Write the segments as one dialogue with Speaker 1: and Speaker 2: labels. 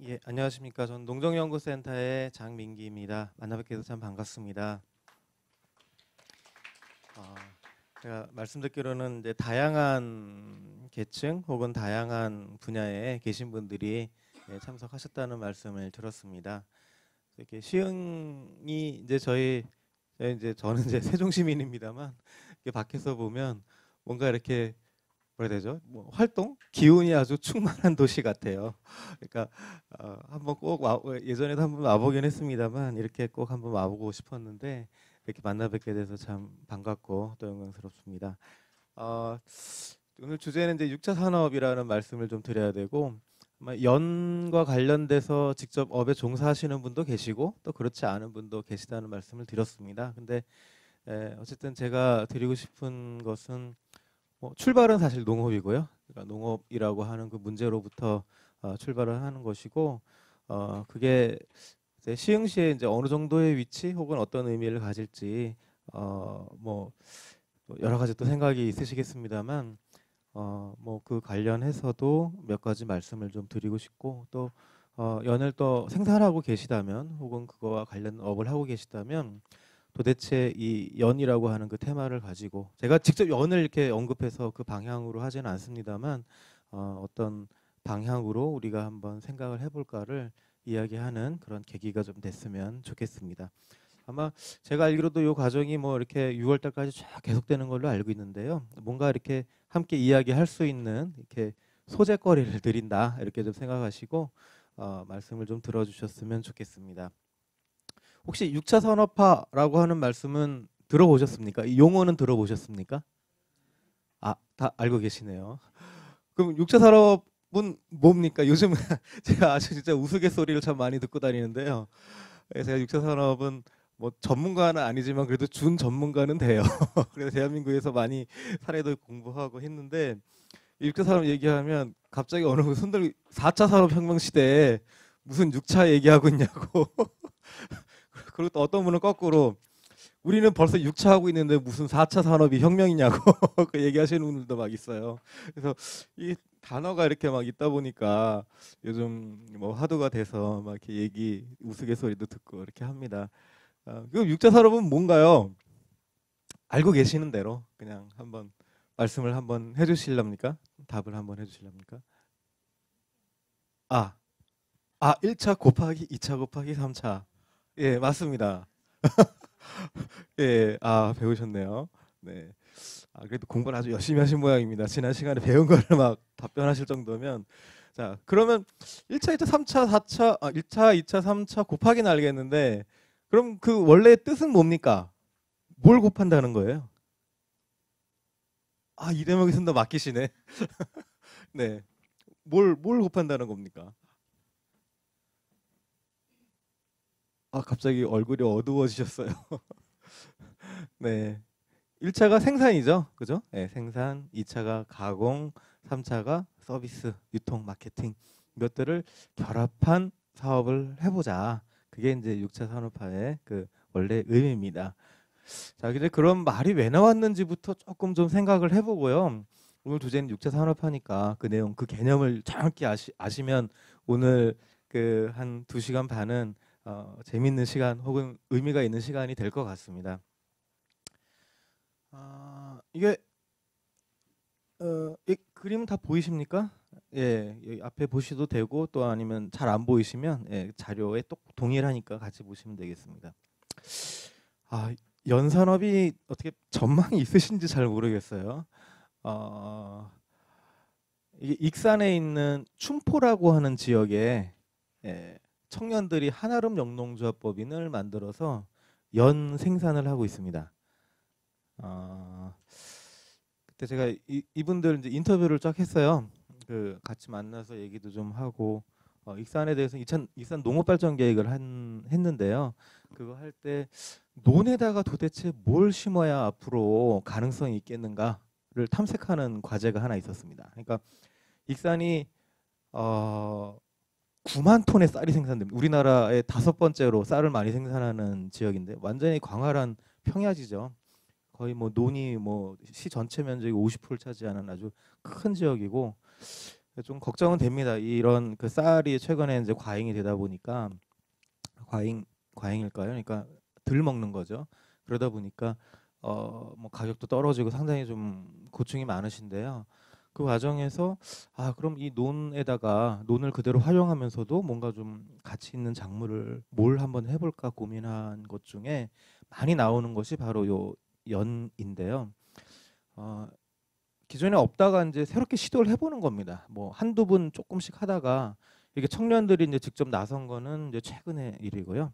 Speaker 1: 예, 안녕하십니까. 전 농정연구센터의 장민기입니다. 만나 뵙게 돼서 참 반갑습니다. 어, 제가 말씀 듣기로는 이제 다양한 계층 혹은 다양한 분야에 계신 분들이 참석하셨다는 말씀을 들었습니다. 이렇게 시흥이 이제 저는 이제 세종 시민입니다만 이렇게 밖에서 보면 뭔가 이렇게 뭐라 해야 되죠? 뭐 활동, 기운이 아주 충만한 도시 같아요. 그러니까 한번 꼭 예전에도 한번 와보긴 했습니다만 이렇게 꼭 한번 와보고 싶었는데 이렇게 만나 뵙게 돼서 참 반갑고 또 영광스럽습니다. 어, 오늘 주제는 이제 6차 산업이라는 말씀을 좀 드려야 되고 아마 연과 관련돼서 직접 업에 종사하시는 분도 계시고 또 그렇지 않은 분도 계시다는 말씀을 드렸습니다. 근데 어쨌든 제가 드리고 싶은 것은 출발은 사실 농업이고요. 그러니까 농업이라고 하는 그 문제로부터 출발을 하는 것이고, 그게 이제 시흥시에 이제 어느 정도의 위치 혹은 어떤 의미를 가질지 뭐 여러 가지 또 생각이 있으시겠습니다만, 뭐 그 관련해서도 몇 가지 말씀을 좀 드리고 싶고 또 연을 또 생산하고 계시다면 혹은 그거와 관련 업을 하고 계시다면 도대체 이 연이라고 하는 그 테마를 가지고 제가 직접 연을 이렇게 언급해서 그 방향으로 하지는 않습니다만 어떤 방향으로 우리가 한번 생각을 해볼까를 이야기하는 그런 계기가 좀 됐으면 좋겠습니다. 아마 제가 알기로도 이 과정이 뭐 이렇게 6월 달까지 쫙 계속되는 걸로 알고 있는데요. 뭔가 이렇게 함께 이야기할 수 있는 이렇게 소재거리를 드린다 이렇게 좀 생각하시고 말씀을 좀 들어주셨으면 좋겠습니다. 혹시 6차 산업화라고 하는 말씀은 들어보셨습니까? 이 용어는 들어보셨습니까? 아, 다 알고 계시네요. 그럼 6차 산업은 뭡니까? 요즘 제가 아주 진짜 우스갯소리를 참 많이 듣고 다니는데요. 제가 6차 산업은 뭐 전문가는 아니지만 그래도 준 전문가는 돼요. 그래서 대한민국에서 많이 사례도 공부하고 했는데 6차 산업 얘기하면 갑자기 어느 분 손들 4차 산업혁명 시대에 무슨 6차 얘기하고 있냐고. 그리고 또 어떤 분은 거꾸로 우리는 벌써 6차 하고 있는데 무슨 4차 산업이 혁명이냐고 그 얘기하시는 분들도 막 있어요. 그래서 이 단어가 이렇게 막 있다 보니까 요즘 뭐 화두가 돼서 막 이렇게 우스갯소리도 듣고 이렇게 합니다. 그럼 6차 산업은 뭔가요? 알고 계시는 대로 그냥 한번 말씀을 한번 해주실랍니까? 답을 한번 해주실랍니까? 아, 1차 곱하기 2차 곱하기 3차. 예, 맞습니다. 예, 배우셨네요. 네. 그래도 공부를 아주 열심히 하신 모양입니다. 지난 시간에 배운 거를 막 답변하실 정도면. 자, 그러면 1차, 2차, 3차, 4차, 1차, 2차, 3차 곱하기는 알겠는데, 그럼 그 원래 뜻은 뭡니까? 뭘 곱한다는 거예요? 이 대목이 쓴다 맡기시네. 네. 뭘 곱한다는 겁니까? 갑자기 얼굴이 어두워지셨어요. 네. 1차가 생산이죠. 그죠? 네, 생산, 2차가 가공, 3차가 서비스, 유통, 마케팅 이것들을 결합한 사업을 해보자. 그게 이제 6차 산업화의 그 원래 의미입니다. 자, 이제 그런 말이 왜 나왔는지부터 조금 좀 생각을 해보고요. 오늘 주제는 6차 산업화니까 그 내용, 그 개념을 정확히 아시면 오늘 그 한 2시간 반은 재밌는 시간 혹은 의미가 있는 시간이 될 것 같습니다. 이게 이 그림 다 보이십니까? 예, 여기 앞에 보셔도 되고 또 아니면 잘 안 보이시면 자료에 또 동일하니까 같이 보시면 되겠습니다. 아, 연산업이 어떻게 전망이 있으신지 잘 모르겠어요. 어, 이게 익산에 있는 춘포라고 하는 지역에 예, 청년들이 한아름 영농조합법인을 만들어서 연 생산을 하고 있습니다. 어, 그때 제가 이분들 이제 인터뷰를 쫙 했어요. 그 같이 만나서 얘기도 좀 하고 익산에 대해서 익산 농업발전 계획을 했는데요. 그거 할 때 논에다가 도대체 뭘 심어야 앞으로 가능성이 있겠는가를 탐색하는 과제가 하나 있었습니다. 그러니까 익산이 어, 9만 톤의 쌀이 생산됩니다. 우리나라의 5번째로 쌀을 많이 생산하는 지역인데 완전히 광활한 평야지죠. 거의 뭐 논이 뭐 시 전체 면적의 50%를 차지하는 아주 큰 지역이고 좀 걱정은 됩니다. 이런 그 쌀이 최근에 이제 과잉이 되다 보니까 과잉일까요? 그러니까 덜 먹는 거죠. 그러다 보니까 뭐 가격도 떨어지고 상당히 좀 고충이 많으신데요. 그 과정에서 그럼 이 논을 그대로 활용하면서도 뭔가 좀 가치 있는 작물을 뭘 한번 해볼까 고민한 것 중에 많이 나오는 것이 바로 요 연인데요. 어, 기존에 없다가 이제 새롭게 시도를 해보는 겁니다. 뭐 한두 분 조금씩 하다가 이게 청년들이 이제 직접 나선 거는 이제 최근의 일이고요.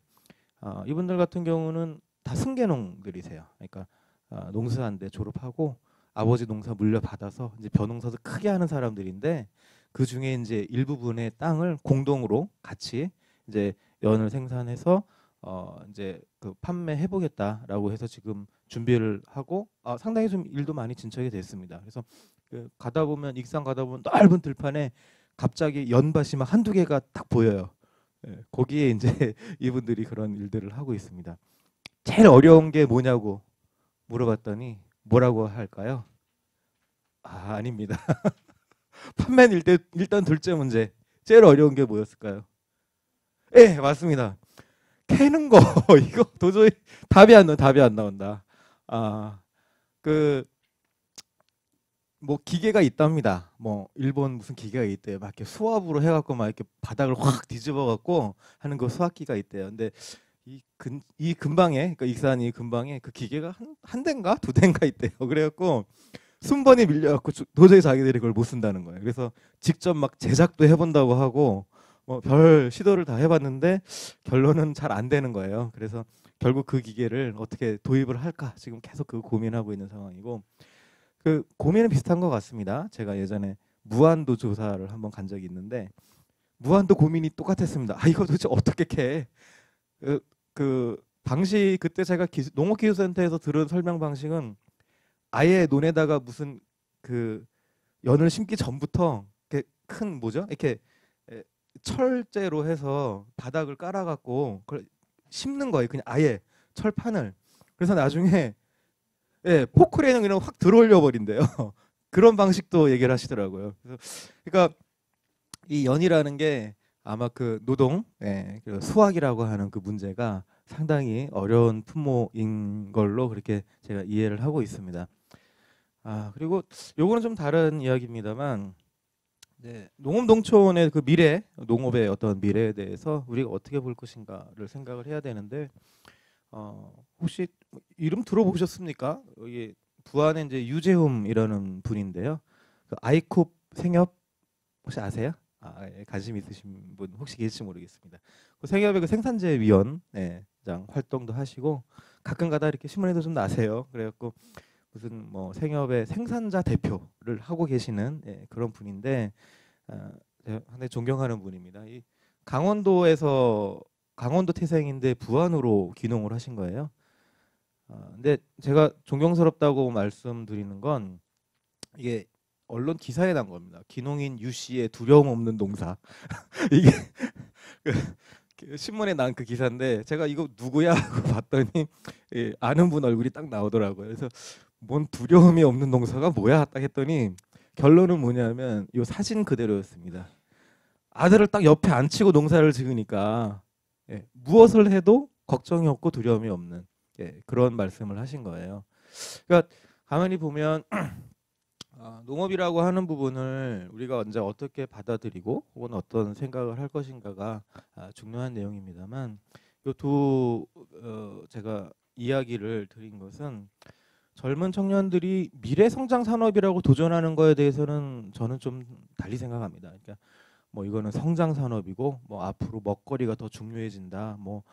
Speaker 1: 이분들 같은 경우는 다 승계농들이세요. 그러니까 농사한대 졸업하고 아버지 농사 물려받아서 이제 벼농사도 크게 하는 사람들인데 그 중에 이제 일부분의 땅을 공동으로 같이 이제 연을 생산해서 이제 그 판매해 보겠다라고 해서 지금 준비를 하고 상당히 좀 일도 많이 진척이 됐습니다. 그래서 그 가다 보면 익산 가다 보면 넓은 들판에 갑자기 연밭이 막 한두 개가 딱 보여요. 예, 거기에 이제 이분들이 그런 일들을 하고 있습니다. 제일 어려운 게 뭐냐고 물어봤더니 뭐라고 할까요? 아닙니다. 판매는 일단 둘째 문제. 제일 어려운 게 뭐였을까요? 예, 맞습니다. 캐는 거 이거 도저히 답이 안 나온다. 그 뭐 기계가 있답니다. 뭐 일본 무슨 기계가 있대요. 막 이렇게 수압으로 해갖고 막 이렇게 바닥을 확 뒤집어갖고 하는 그 수압기가 있대요. 근데 이 근방에 그러니까 익산 이 근방에 그 기계가 한 대인가 두 대인가 있대요. 그래갖고 순번이 밀려갖고 도저히 자기들이 그걸 못 쓴다는 거예요. 그래서 직접 막 제작도 해본다고 하고 뭐 별 시도를 다 해봤는데 결론은 잘 안 되는 거예요. 그래서 결국 그 기계를 어떻게 도입을 할까 지금 계속 그 고민하고 있는 상황이고 그 고민은 비슷한 것 같습니다. 제가 예전에 무한도 조사를 한번 간 적이 있는데 무한도 고민이 똑같았습니다. 이거 도대체 어떻게 캐? 그 방식 그때 제가 농업기술센터에서 들은 설명 방식은 아예 논에다가 무슨 그 연을 심기 전부터 이렇게 큰 뭐죠? 이렇게 철제로 해서 바닥을 깔아갖고 그걸 심는 거예요. 그냥 아예 철판을. 그래서 나중에 포크레인은 그냥 확 들어올려 버린대요. 그런 방식도 얘기를 하시더라고요. 그래서 그러니까 이 연이라는 게 아마 그 노동, 그 수학이라고 하는 그 문제가 상당히 어려운 품목인 걸로 그렇게 제가 이해를 하고 있습니다. 그리고 요거는 좀 다른 이야기입니다만 농업농촌의 그 미래, 농업의 어떤 미래에 대해서 우리가 어떻게 볼 것인가를 생각을 해야 되는데 혹시 이름 들어보셨습니까? 여기 부안에 이제 유재움이라는 분인데요. 그 아이콥 생협 혹시 아세요? 관심 있으신 분 혹시 계실지 모르겠습니다. 그 생협의 그 생산재 위원장 활동도 하시고 가끔 가다 이렇게 신문에도 좀 나세요. 그래갖고 무슨 뭐 생협의 생산자 대표를 하고 계시는 그런 분인데 제가 상당히 존경하는 분입니다. 이 강원도 태생인데 부안으로 귀농을 하신 거예요. 근데 제가 존경스럽다고 말씀드리는 건 이게 언론 기사에 난 겁니다. 귀농인 유 씨의 두려움 없는 농사. 이게 그 신문에 난 그 기사인데 제가 이거 누구야 하고 봤더니 아는 분 얼굴이 딱 나오더라고요. 그래서 뭔 두려움이 없는 농사가 뭐야 딱 했더니 결론은 뭐냐면 이 사진 그대로였습니다. 아들을 딱 옆에 앉히고 농사를 지으니까 무엇을 해도 걱정이 없고 두려움이 없는 그런 말씀을 하신 거예요. 그러니까 가만히 보면 농업이라고 하는 부분을 우리가 언제 어떻게 받아들이고 혹은 어떤 생각을 할 것인가가 중요한 내용입니다만 이 제가 이야기를 드린 것은 젊은 청년들이 미래 성장 산업이라고 도전하는 거에 대해서는 저는 좀 달리 생각합니다. 그러니까 뭐 이거는 성장 산업이고 뭐 앞으로 먹거리가 더 중요해진다. 뭐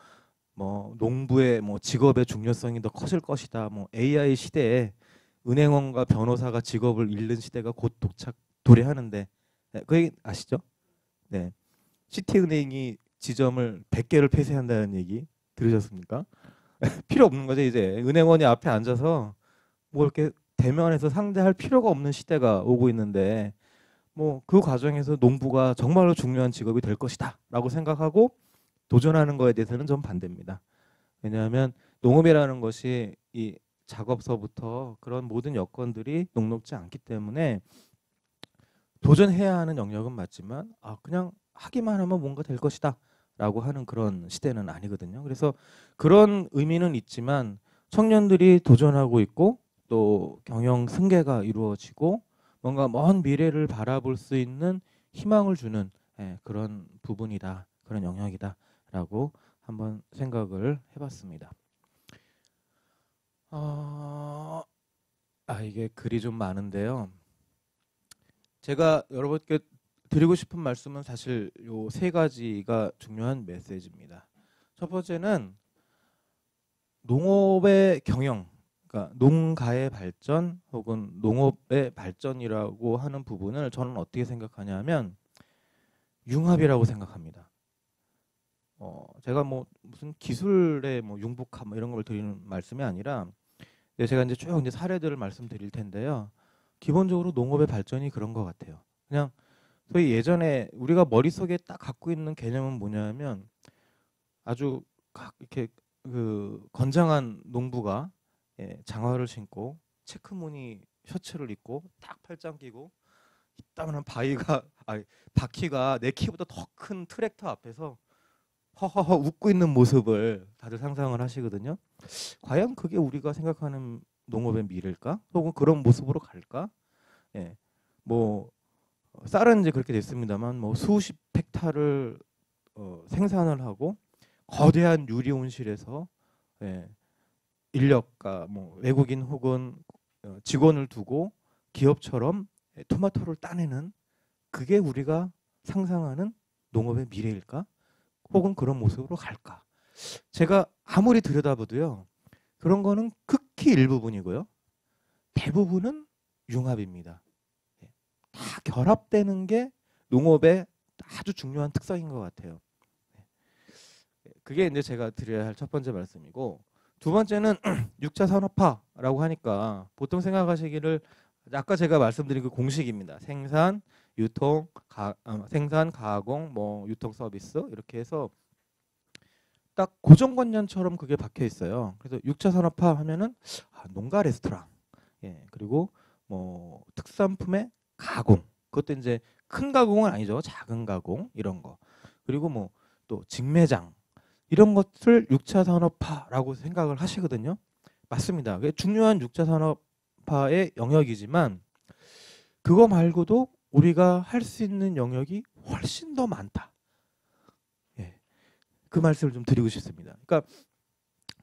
Speaker 1: 농부의 뭐 직업의 중요성이 더 커질 것이다. 뭐 AI 시대에 은행원과 변호사가 직업을 잃는 시대가 곧 도래하는데 그 얘기 아시죠? 네. 시티은행이 지점을 100개를 폐쇄한다는 얘기 들으셨습니까? 필요 없는 거죠 이제. 은행원이 앞에 앉아서 뭐 이렇게 대면해서 상대할 필요가 없는 시대가 오고 있는데 뭐 그 과정에서 농부가 정말로 중요한 직업이 될 것이다라고 생각하고 도전하는 거에 대해서는 좀 반대입니다. 왜냐하면 농업이라는 것이 이 작업서부터 그런 모든 여건들이 녹록지 않기 때문에 도전해야 하는 영역은 맞지만 그냥 하기만 하면 뭔가 될 것이다 라고 하는 그런 시대는 아니거든요. 그래서 그런 의미는 있지만 청년들이 도전하고 있고 또 경영 승계가 이루어지고 뭔가 먼 미래를 바라볼 수 있는 희망을 주는 그런 부분이다, 그런 영역이다 라고 한번 생각을 해봤습니다. 이게 글이 좀 많은데요. 제가 여러분께 드리고 싶은 말씀은 사실 요 세 가지가 중요한 메시지입니다. 첫 번째는 농업의 경영, 그러니까 농가의 발전 혹은 농업의 발전이라고 하는 부분을 저는 어떻게 생각하냐면 융합이라고 생각합니다. 제가 뭐 무슨 기술의 뭐 융복합 뭐 이런 걸 드리는 말씀이 아니라 제가 이제 쭉 이제 사례들을 말씀드릴 텐데요. 기본적으로 농업의 발전이 그런 것 같아요. 그냥 소위 예전에 우리가 머릿속에 딱 갖고 있는 개념은 뭐냐면 아주 이렇게 그 건장한 농부가 장화를 신고 체크무늬 셔츠를 입고 딱 팔짱 끼고 이따만한 바퀴가 내 키보다 더 큰 트랙터 앞에서 허허허 웃고 있는 모습을 다들 상상을 하시거든요. 과연 그게 우리가 생각하는 농업의 미래일까? 혹은 그런 모습으로 갈까? 뭐 쌀은 이제 그렇게 됐습니다만 뭐 수십 헥타를 생산을 하고 거대한 유리 온실에서 인력과 뭐 외국인 혹은 직원을 두고 기업처럼 토마토를 따내는 그게 우리가 상상하는 농업의 미래일까? 혹은 그런 모습으로 갈까? 제가 아무리 들여다봐도요. 그런 거는 극히 일부분이고요. 대부분은 융합입니다. 다 결합되는 게 농업의 아주 중요한 특성인 것 같아요. 그게 이제 제가 드려야 할 첫 번째 말씀이고 두 번째는 6차 산업화라고 하니까 보통 생각하시기를 아까 제가 말씀드린 그 공식입니다. 생산, 유통, 생산, 가공, 뭐 유통 서비스 이렇게 해서 딱 고정관념처럼 그게 박혀 있어요. 그래서 6차 산업화 하면은 농가 레스토랑, 그리고 뭐 특산품의 가공, 그것도 이제 큰 가공은 아니죠. 작은 가공 이런 거. 그리고 뭐 또 직매장 이런 것을 6차 산업화라고 생각을 하시거든요. 맞습니다. 그게 중요한 6차 산업화의 영역이지만 그거 말고도 우리가 할 수 있는 영역이 훨씬 더 많다. 그 말씀을 좀 드리고 싶습니다. 그러니까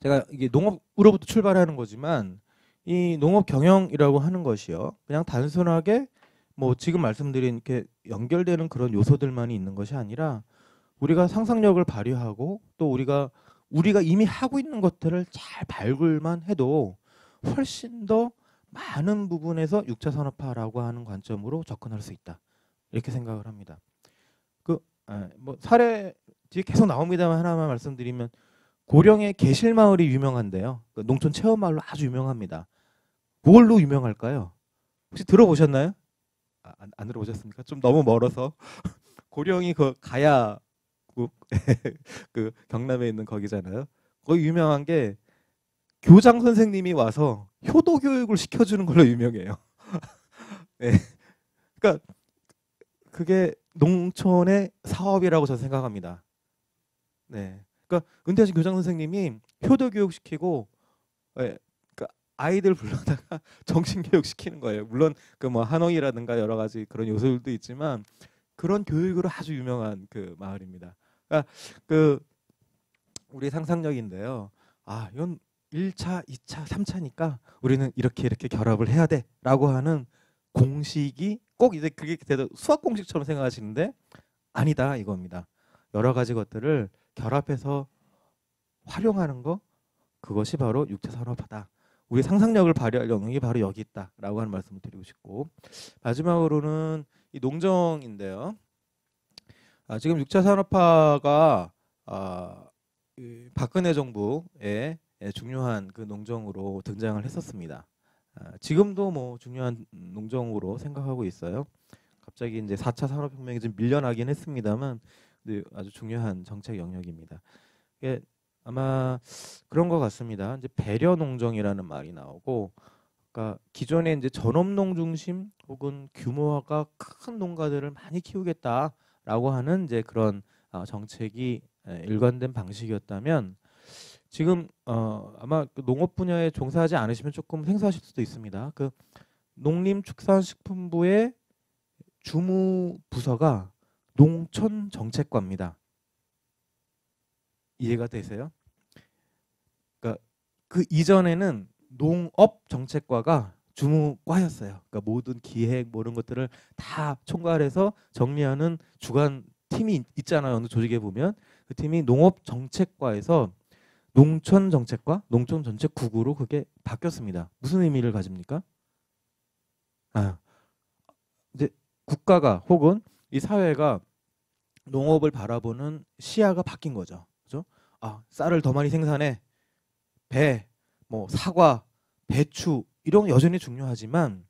Speaker 1: 제가 이게 농업으로부터 출발하는 거지만 이 농업 경영이라고 하는 것이요. 그냥 단순하게 뭐 지금 말씀드린 이렇게 연결되는 그런 요소들만이 있는 것이 아니라 우리가 상상력을 발휘하고 또 우리가 이미 하고 있는 것들을 잘 발굴만 해도 훨씬 더 많은 부분에서 6차 산업화라고 하는 관점으로 접근할 수 있다. 이렇게 생각을 합니다. 뭐 사례 뒤에 계속 나옵니다만 하나만 말씀드리면 고령의 계실마을이 유명한데요. 농촌 체험마을로 아주 유명합니다. 뭘로 유명할까요? 혹시 들어보셨나요? 안 들어보셨습니까? 좀 너무 멀어서 고령이 그 가야국 그 경남에 있는 거기잖아요. 거기 유명한 게 교장 선생님이 와서 효도 교육을 시켜주는 걸로 유명해요. 네. 그러니까 그게 농촌의 사업이라고 저는 생각합니다. 네. 그러니까 은퇴하신 교장 선생님이 효도 교육 시키고 그 아이들 불러다가 정신 교육 시키는 거예요. 물론 그 뭐 한옥이라든가 여러 가지 그런 요소들도 있지만 그런 교육으로 아주 유명한 그 마을입니다. 그러니까 그 우리 상상력인데요. 이건 1차, 2차, 3차니까 우리는 이렇게 결합을 해야 돼라고 하는 공식이 꼭 이제 그게 수학 공식처럼 생각하시는데 아니다 이겁니다. 여러 가지 것들을 결합해서 활용하는 거 그것이 바로 6차 산업화다. 우리 상상력을 발휘할 영역이 바로 여기 있다라고 하는 말씀을 드리고 싶고 마지막으로는 이 농정인데요. 지금 6차 산업화가 이 박근혜 정부의 중요한 그 농정으로 등장을 했었습니다. 지금도 뭐 중요한 농정으로 생각하고 있어요. 갑자기 이제 4차 산업혁명이 좀 밀려나긴 했습니다만 아주 중요한 정책 영역입니다. 이게 아마 그런 것 같습니다. 이제 배려 농정이라는 말이 나오고, 그러니까 기존에 이제 전업농 중심 혹은 규모가 큰 농가들을 많이 키우겠다라고 하는 이제 그런 정책이 일관된 방식이었다면 지금 아마 그 농업 분야에 종사하지 않으시면 조금 생소하실 수도 있습니다. 그 농림축산식품부의 주무 부서가 농촌정책과입니다. 이해가 되세요? 그러니까 그 이전에는 농업정책과가 주무과였어요. 그러니까 모든 기획 모든 것들을 다 총괄해서 정리하는 주관 팀이 있잖아요. 어느 조직에 보면 그 팀이 농업정책과에서 농촌정책과 농촌정책국으로 그게 바뀌었습니다. 무슨 의미를 가집니까? 이제 국가가 혹은 이 사회가 농업을 바라보는 시야가 바뀐 거죠. 그죠? 쌀을 더 많이 생산해. 배, 뭐 사과, 배추 이런 건 여전히 중요하지만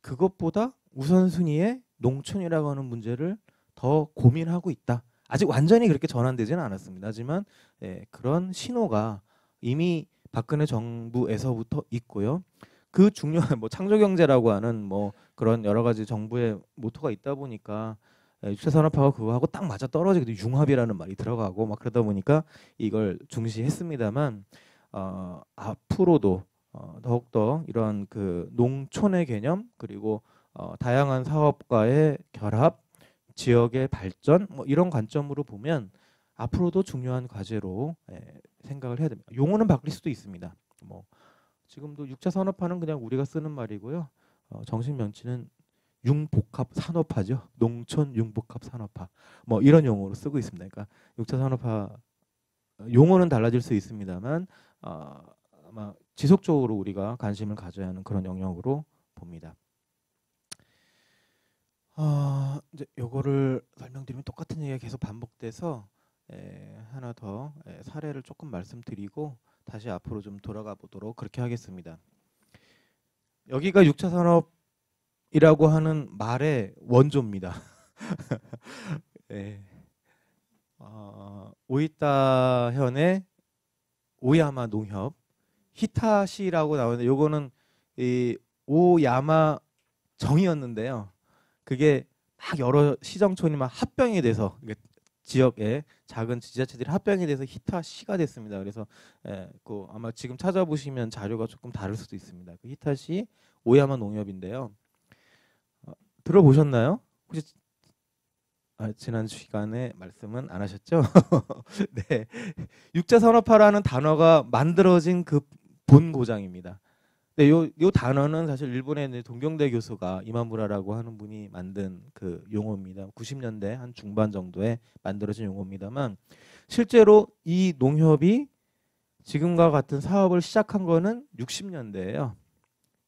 Speaker 1: 그것보다 우선순위에 농촌이라고 하는 문제를 더 고민하고 있다. 아직 완전히 그렇게 전환되지는 않았습니다. 하지만 그런 신호가 이미 박근혜 정부에서부터 있고요. 그 중요한 뭐 창조경제라고 하는 뭐 그런 여러 가지 정부의 모토가 있다 보니까 육체산업화가 그거하고 딱 맞아 떨어지게 융합이라는 말이 들어가고 막 그러다 보니까 이걸 중시했습니다만 앞으로도 더욱더 이런 그 농촌의 개념 그리고 다양한 사업과의 결합, 지역의 발전 뭐 이런 관점으로 보면 앞으로도 중요한 과제로 생각을 해야 됩니다. 용어는 바뀔 수도 있습니다. 뭐 지금도 육차 산업화는 그냥 우리가 쓰는 말이고요. 정식 명칭은 융복합 산업화죠. 농촌 융복합 산업화. 뭐 이런 용어로 쓰고 있습니다. 그러니까 육차 산업화 용어는 달라질 수 있습니다만 아마 지속적으로 우리가 관심을 가져야 하는 그런 영역으로 봅니다. 이제 요거를 설명드리면 똑같은 얘기가 계속 반복돼서 하나 더 사례를 조금 말씀드리고 다시 앞으로 좀 돌아가 보도록 그렇게 하겠습니다. 여기가 6차 산업이라고 하는 말의 원조입니다. 오이타현의 오야마 농협 히타시라고 나오는데 요거는 이 오야마 정이었는데요. 그게 막 여러 시정촌이 막 합병이 돼서 지역의 작은 지자체들이 합병이 돼서 히타시가 됐습니다. 그래서 그 아마 지금 찾아보시면 자료가 조금 다를 수도 있습니다. 그 히타시 오야마 농협인데요. 들어보셨나요? 혹시 지난 시간에 말씀은 안 하셨죠? 네, 육자 산업화라는 단어가 만들어진 그 본고장입니다. 네, 요 단어는 사실 일본의 동경대 교수가 이마무라라고 하는 분이 만든 그 용어입니다. 90년대 한 중반 정도에 만들어진 용어입니다만 실제로 이 농협이 지금과 같은 사업을 시작한 거는 60년대예요.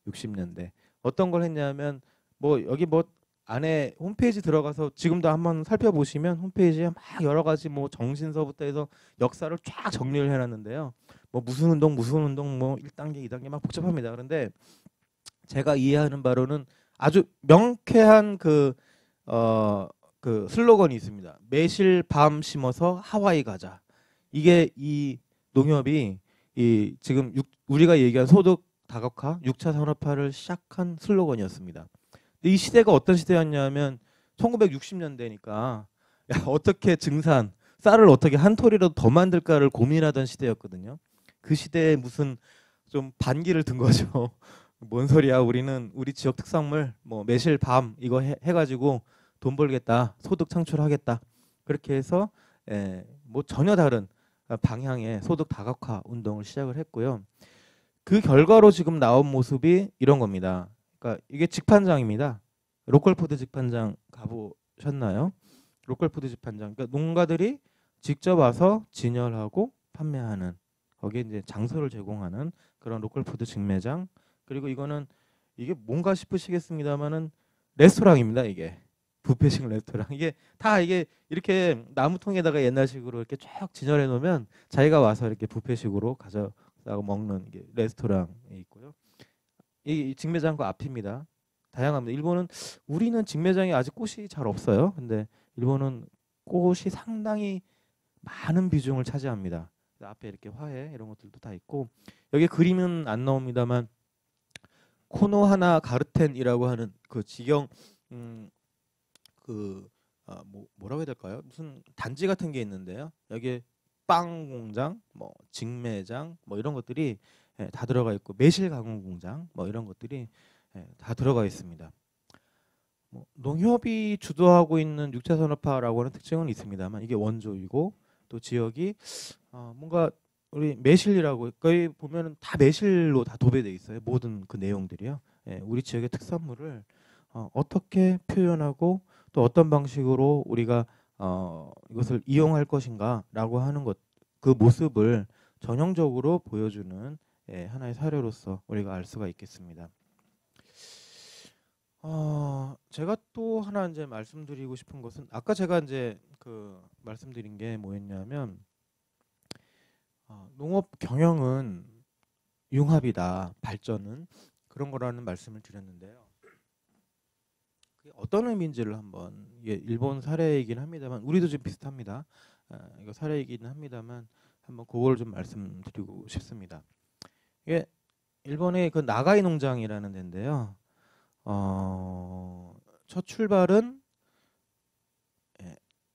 Speaker 1: 60년대. 어떤 걸 했냐면 뭐 여기 뭐 안에 홈페이지 들어가서 지금도 한번 살펴보시면 홈페이지에 막 여러 가지 뭐 정신서부터 해서 역사를 쫙 정리를 해놨는데요. 뭐 무슨 운동 뭐 1단계 2단계 막 복잡합니다. 그런데 제가 이해하는 바로는 아주 명쾌한 그 슬로건이 있습니다. 매실 밤 심어서 하와이 가자. 이게 이 농협이 이 지금 우리가 얘기한 소득 다각화 6차 산업화를 시작한 슬로건이었습니다. 이 시대가 어떤 시대였냐면 1960년대니까 어떻게 쌀을 어떻게 한 톨이라도 더 만들까를 고민하던 시대였거든요. 그 시대에 무슨 좀 반기를 든 거죠. 뭔 소리야? 우리는 우리 지역 특산물 뭐 매실 밤 이거 해가지고 돈 벌겠다, 소득 창출하겠다. 그렇게 해서 뭐 전혀 다른 방향의 소득 다각화 운동을 시작을 했고요. 그 결과로 지금 나온 모습이 이런 겁니다. 그러니까 이게 직판장입니다. 로컬푸드 직판장 가보셨나요? 로컬푸드 직판장. 그러니까 농가들이 직접 와서 진열하고 판매하는 거기에 이제 장소를 제공하는 그런 로컬푸드 직매장. 그리고 이게 뭔가 싶으시겠습니다만은 레스토랑입니다. 이게 뷔페식 레스토랑. 이게 이렇게 나무통에다가 옛날식으로 이렇게 쫙 진열해 놓으면 자기가 와서 이렇게 뷔페식으로 가져다가 먹는 게 레스토랑이 있고요. 이 직매장과 앞입니다. 다양합니다. 우리는 직매장이 아직 꽃이 잘 없어요. 근데 일본은 꽃이 상당히 많은 비중을 차지합니다. 앞에 이렇게 화해 이런 것들도 다 있고 여기 그림은 안 나옵니다만 코노하나 가르텐이라고 하는 그 지경 뭐라고 해야 될까요? 무슨 단지 같은 게 있는데요. 여기에 빵 공장, 뭐 직매장, 뭐 이런 것들이 다 들어가 있고 매실 가공 공장, 뭐 이런 것들이 다 들어가 있습니다. 뭐 농협이 주도하고 있는 6차 산업화라고 하는 특징은 있습니다만 이게 원조이고 또 지역이 뭔가 우리 매실이라고 거의 보면은 다 매실로 다 도배돼 있어요. 모든 그 내용들이요. 우리 지역의 특산물을 어떻게 표현하고 또 어떤 방식으로 우리가 이것을 이용할 것인가라고 하는 것, 그 모습을 전형적으로 보여주는 하나의 사례로서 우리가 알 수가 있겠습니다. 제가 또 하나 이제 말씀드리고 싶은 것은 아까 제가 이제 그 말씀드린 게 뭐였냐면 농업 경영은 융합이다, 발전은 그런 거라는 말씀을 드렸는데요. 그게 어떤 의미인지를 한번 일본 사례이긴 합니다만 우리도 좀 비슷합니다. 이거 사례이긴 합니다만 한번 그걸 좀 말씀드리고 싶습니다. 이게 일본의 그 나가이 농장이라는 데인데요. 첫 출발은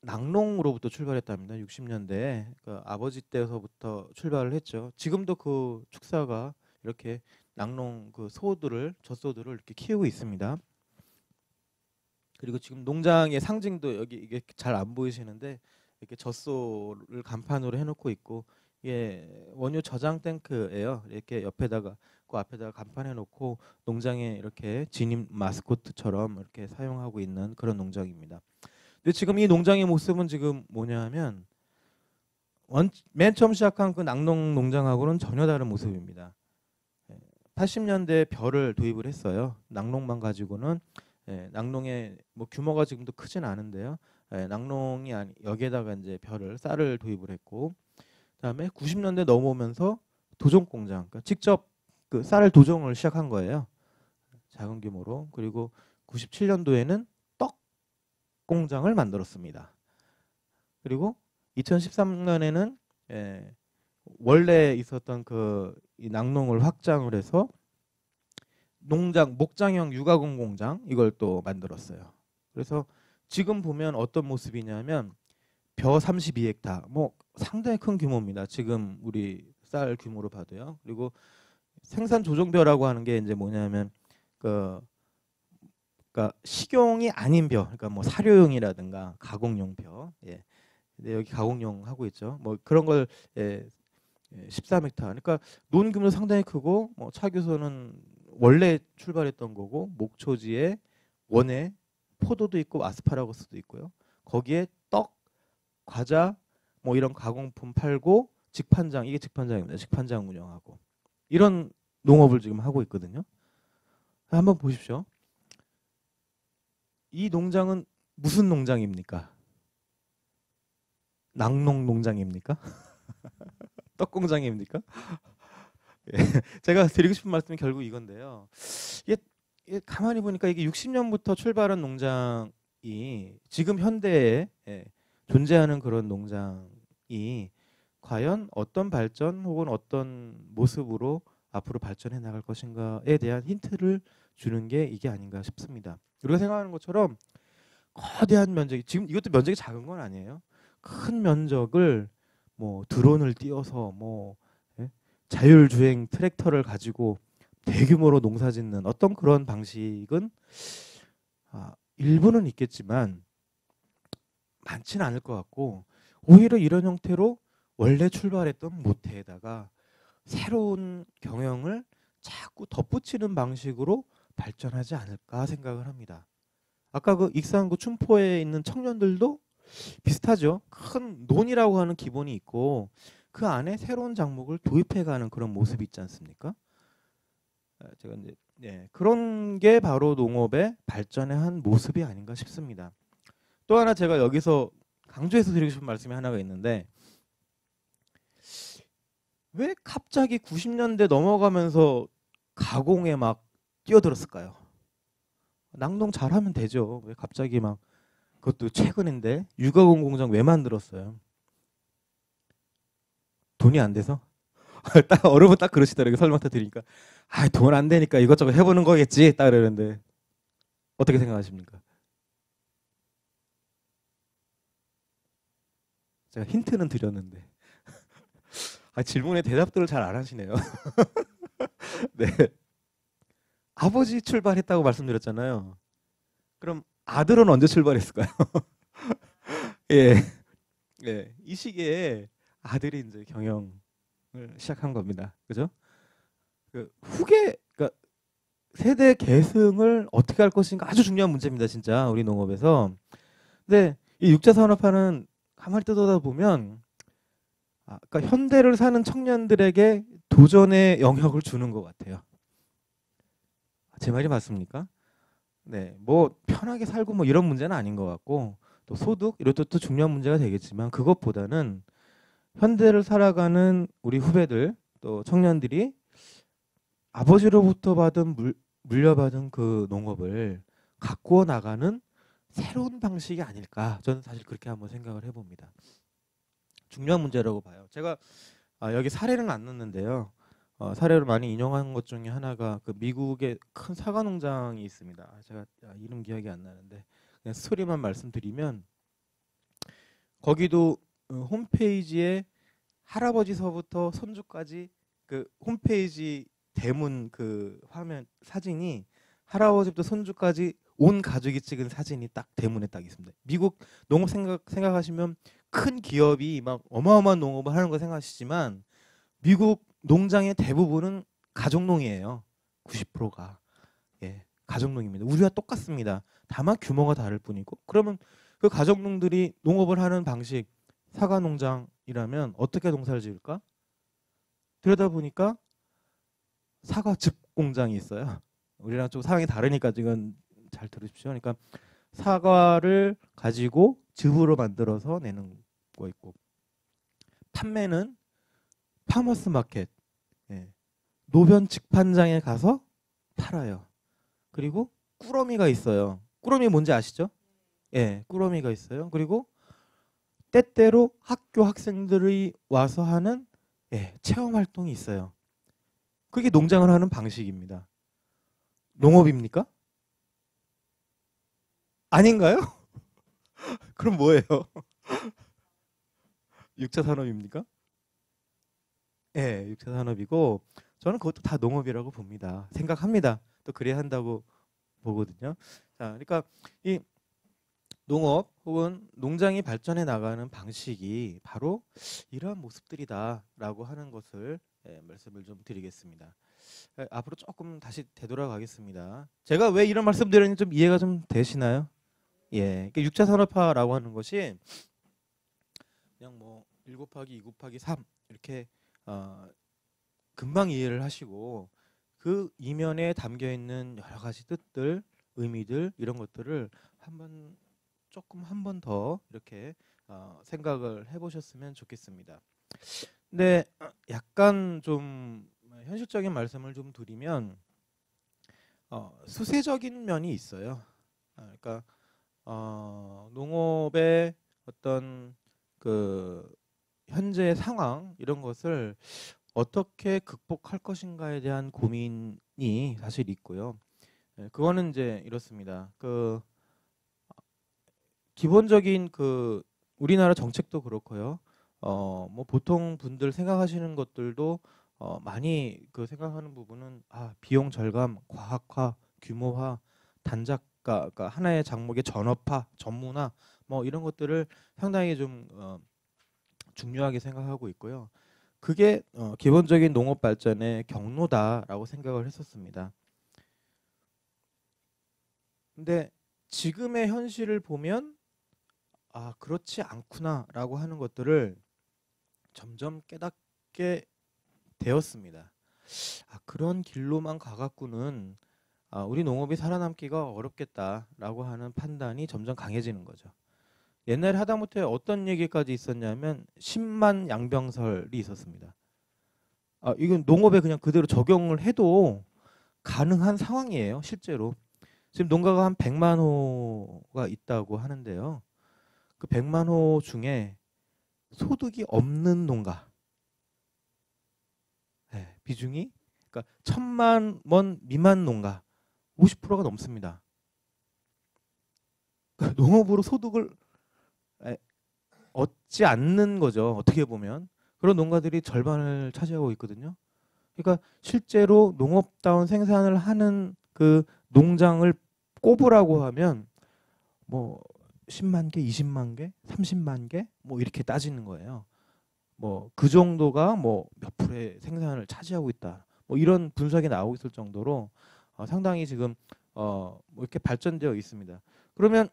Speaker 1: 낙농으로부터 출발했답니다. 60년대에 그 아버지 때서부터 출발을 했죠. 지금도 그 축사가 이렇게 낙농 그 소들을 젖소들을 이렇게 키우고 있습니다. 그리고 지금 농장의 상징도 여기 이게 잘 안 보이시는데 이렇게 젖소를 간판으로 해놓고 있고 이게 원유 저장 탱크예요. 이렇게 옆에다가 그 앞에다가 간판해 놓고 농장에 이렇게 진입 마스코트처럼 이렇게 사용하고 있는 그런 농장입니다. 근데 지금 이 농장의 모습은 지금 뭐냐면 맨 처음 시작한 그 낙농 농장하고는 전혀 다른 모습입니다. 80년대에 벼를 도입을 했어요. 낙농만 가지고는 낙농의 뭐 규모가 지금도 크진 않은데요. 낙농이 여기에다가 이제 쌀을 도입을 했고, 그다음에 90년대 넘어오면서 도종 공장, 그러니까 직접 그 쌀 도종을 시작한 거예요. 작은 규모로. 그리고 97년도에는 떡 공장을 만들었습니다. 그리고 2013년에는 원래 있었던 이 낙농을 확장을 해서 목장형 유가공 공장 이걸 또 만들었어요. 그래서 지금 보면 어떤 모습이냐면 벼 32헥타, 뭐 상당히 큰 규모입니다. 지금 우리 쌀 규모로 봐도요. 그리고 생산 조종벼라고 하는 게 이제 뭐냐면 그러니까 식용이 아닌 벼, 그러니까 뭐 사료용이라든가 가공용 벼. 근데 여기 가공용 하고 있죠. 뭐 그런 걸 13헥타. 그러니까 논 규모도 상당히 크고 뭐 차교소는 원래 출발했던 거고 목초지에 원에 포도도 있고 아스파라거스도 있고요. 거기에 떡, 과자 뭐 이런 가공품 팔고 직판장, 이게 직판장입니다. 직판장 운영하고 이런 농업을 지금 하고 있거든요. 한번 보십시오. 이 농장은 무슨 농장입니까? 낙농 농장입니까? 떡 공장입니까? 제가 드리고 싶은 말씀이 결국 이건데요. 이게 가만히 보니까 이게 60년부터 출발한 농장이 지금 현대에 존재하는 그런 농장이 과연 어떤 발전 혹은 어떤 모습으로 앞으로 발전해 나갈 것인가에 대한 힌트를 주는 게 이게 아닌가 싶습니다. 우리가 생각하는 것처럼 거대한 면적이, 지금 이것도 면적이 작은 건 아니에요. 큰 면적을 뭐 드론을 띄워서 뭐 자율주행 트랙터를 가지고 대규모로 농사짓는 어떤 그런 방식은 일부는 있겠지만 많지는 않을 것 같고, 오히려 이런 형태로 원래 출발했던 모태에다가 새로운 경영을 자꾸 덧붙이는 방식으로 발전하지 않을까 생각을 합니다. 아까 그 익산구 춘포에 있는 청년들도 비슷하죠. 큰 논이라고 하는 기본이 있고 그 안에 새로운 작목을 도입해가는 그런 모습이 있지 않습니까? 제가 이제 그런 게 바로 농업의 발전의 한 모습이 아닌가 싶습니다. 또 하나 제가 여기서 강조해서 드리고 싶은 말씀이 하나가 있는데, 왜 갑자기 90년대 넘어가면서 가공에 막 뛰어들었을까요? 낙농 잘하면 되죠. 왜 갑자기 막, 그것도 최근인데 유가공 공장 왜 만들었어요? 돈이 안 돼서? 딱 어른분 딱 그러시더라고요. 설명터 드리니까. 아, 돈 안 되니까 이것저것 해보는 거겠지. 딱 그러는데 어떻게 생각하십니까? 제가 힌트는 드렸는데 질문에 대답들을 잘 안 하시네요. 네. 아버지 출발했다고 말씀드렸잖아요. 그럼 아들은 언제 출발했을까요? 예. 예. 이 시기에 아들이 이제 경영을 시작한 겁니다. 그죠? 그 후계 그러니까 세대 계승을 어떻게 할 것인가 아주 중요한 문제입니다. 진짜 우리 농업에서. 근데 이 육자 산업화는 가만히 뜯어다 보면 그러니까 현대를 사는 청년들에게 도전의 영역을 주는 것 같아요. 제 말이 맞습니까? 네, 뭐 편하게 살고 뭐 이런 문제는 아닌 것 같고 또 소득 이런 것도 중요한 문제가 되겠지만 그것보다는 현대를 살아가는 우리 후배들 또 청년들이 아버지로부터 물려받은 그 농업을 가꾸어 나가는 새로운 방식이 아닐까 저는 사실 그렇게 한번 생각을 해봅니다. 중요한 문제라고 봐요. 제가 여기 사례는 안 넣는데요. 사례로 많이 인용한 것 중에 하나가 그 미국의 큰 사과 농장이 있습니다. 제가 이름 기억이 안 나는데 그냥 스토리만 말씀드리면 거기도 홈페이지에 할아버지서부터 손주까지 그 홈페이지 대문 그 화면 사진이 할아버지부터 손주까지 온 가족이 찍은 사진이 딱 대문에 딱 있습니다. 미국 농업 생각하시면 큰 기업이 막 어마어마한 농업을 하는 거 생각하시지만 미국 농장의 대부분은 가족농이에요. 90%가. 예, 가족농입니다. 우리와 똑같습니다. 다만 규모가 다를 뿐이고. 그러면 그 가족농들이 농업을 하는 방식, 사과 농장이라면 어떻게 농사를 지을까? 들여다보니까 사과즙 공장이 있어요. 우리랑 좀 상황이 다르니까 지금 잘 들으십시오. 그러니까 사과를 가지고 즙으로 만들어서 내는 거 있고 판매는 파머스 마켓, 예. 노변 직판장에 가서 팔아요. 그리고 꾸러미가 있어요. 꾸러미 뭔지 아시죠? 예, 꾸러미가 있어요. 그리고 때때로 학교 학생들이 와서 하는 체험 활동이 있어요. 그게 농장을 하는 방식입니다. 농업입니까? 아닌가요? 그럼 뭐예요? 6차 산업입니까? 예, 6차 산업이고 저는 그것도 다 농업이라고 봅니다. 생각합니다. 또 그래야 한다고 보거든요. 자, 그러니까 이 농업 혹은 농장이 발전해 나가는 방식이 바로 이러한 모습들이다라고 하는 것을 말씀을 좀 드리겠습니다. 앞으로 조금 다시 되돌아가겠습니다. 제가 왜 이런 말씀 드렸는지 좀 이해가 좀 되시나요? 예, 그러니까 6차 산업화라고 하는 것이 그냥 뭐 1 곱하기 2 곱하기 3 이렇게 금방 이해를 하시고 그 이면에 담겨 있는 여러 가지 뜻들, 의미들 이런 것들을 한 번 더 이렇게 생각을 해보셨으면 좋겠습니다. 근데 약간 좀 현실적인 말씀을 좀 드리면 수세적인 면이 있어요. 그러니까 농업의 어떤 그 현재 상황 이런 것을 어떻게 극복할 것인가에 대한 고민이 사실 있고요. 그거는 이제 이렇습니다. 그 기본적인 그 우리나라 정책도 그렇고요. 뭐 보통 분들 생각하시는 것들도 많이 그 생각하는 부분은 비용 절감, 과학화, 규모화, 단작가, 그러니까 하나의 작목의 전업화, 전문화 뭐 이런 것들을 상당히 좀 중요하게 생각하고 있고요. 그게 기본적인 농업 발전의 경로다라고 생각을 했었습니다. 근데 지금의 현실을 보면 그렇지 않구나라고 하는 것들을 점점 깨닫게 되었습니다. 그런 길로만 가갖고는 우리 농업이 살아남기가 어렵겠다라고 하는 판단이 점점 강해지는 거죠. 옛날에 하다못해 어떤 얘기까지 있었냐면 10만 양병설이 있었습니다. 이건 농업에 그냥 그대로 적용을 해도 가능한 상황이에요. 실제로. 지금 농가가 한 100만 호가 있다고 하는데요. 그 100만 호 중에 소득이 없는 농가, 비중이 그러니까 1,000만 원 미만 농가 50%가 넘습니다. 그러니까 농업으로 소득을 얻지 않는 거죠. 어떻게 보면 그런 농가들이 절반을 차지하고 있거든요. 그러니까 실제로 농업다운 생산을 하는 그 농장을 꼽으라고 하면 뭐 10만 개, 20만 개, 30만 개 뭐 이렇게 따지는 거예요. 뭐 그 정도가 뭐 몇 프로의 생산을 차지하고 있다. 뭐 이런 분석이 나오고 있을 정도로 상당히 지금 뭐 이렇게 발전되어 있습니다. 그러면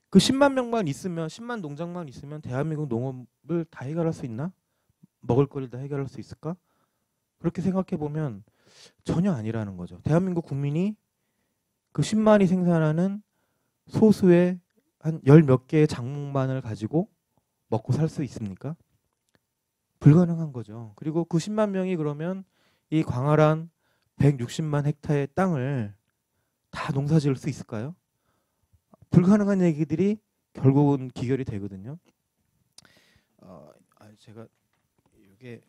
Speaker 1: 그 10만 명만 있으면 10만 농장만 있으면 대한민국 농업을 다 해결할 수 있나? 먹을거리를 다 해결할 수 있을까? 그렇게 생각해 보면 전혀 아니라는 거죠. 대한민국 국민이 그 10만이 생산하는 소수의 한 열 몇 개의 작물만을 가지고 먹고 살 수 있습니까? 불가능한 거죠. 그리고 그 10만 명이 그러면 이 광활한 160만 헥타의 땅을 다 농사 지을 수 있을까요? 불가능한 얘기들이 결국은 기결이 되거든요. 제가 이게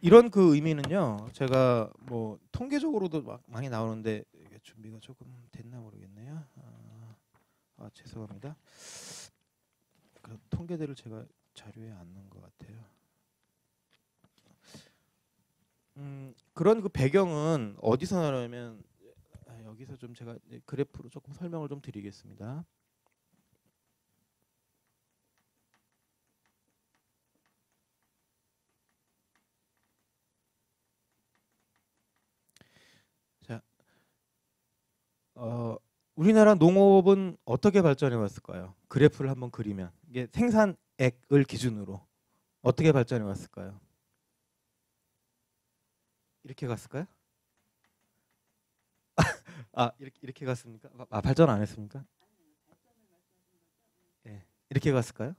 Speaker 1: 이런 그 의미는요. 제가 뭐 통계적으로도 막 많이 나오는데 이게 준비가 조금 됐나 모르겠네요. 죄송합니다. 그 통계들을 제가 자료에 안 넣은 것 같아요. 그런 그 배경은 어디서 나오냐면 여기서 좀 제가 그래프로 조금 설명을 좀 드리겠습니다. 자, 우리나라 농업은 어떻게 발전해 왔을까요? 그래프를 한번 그리면 이게 생산액을 기준으로 어떻게 발전해 왔을까요? 이렇게 갔을까요? 이렇게 갔습니까? 발전 안 했습니까? 예, 이렇게 갔을까요?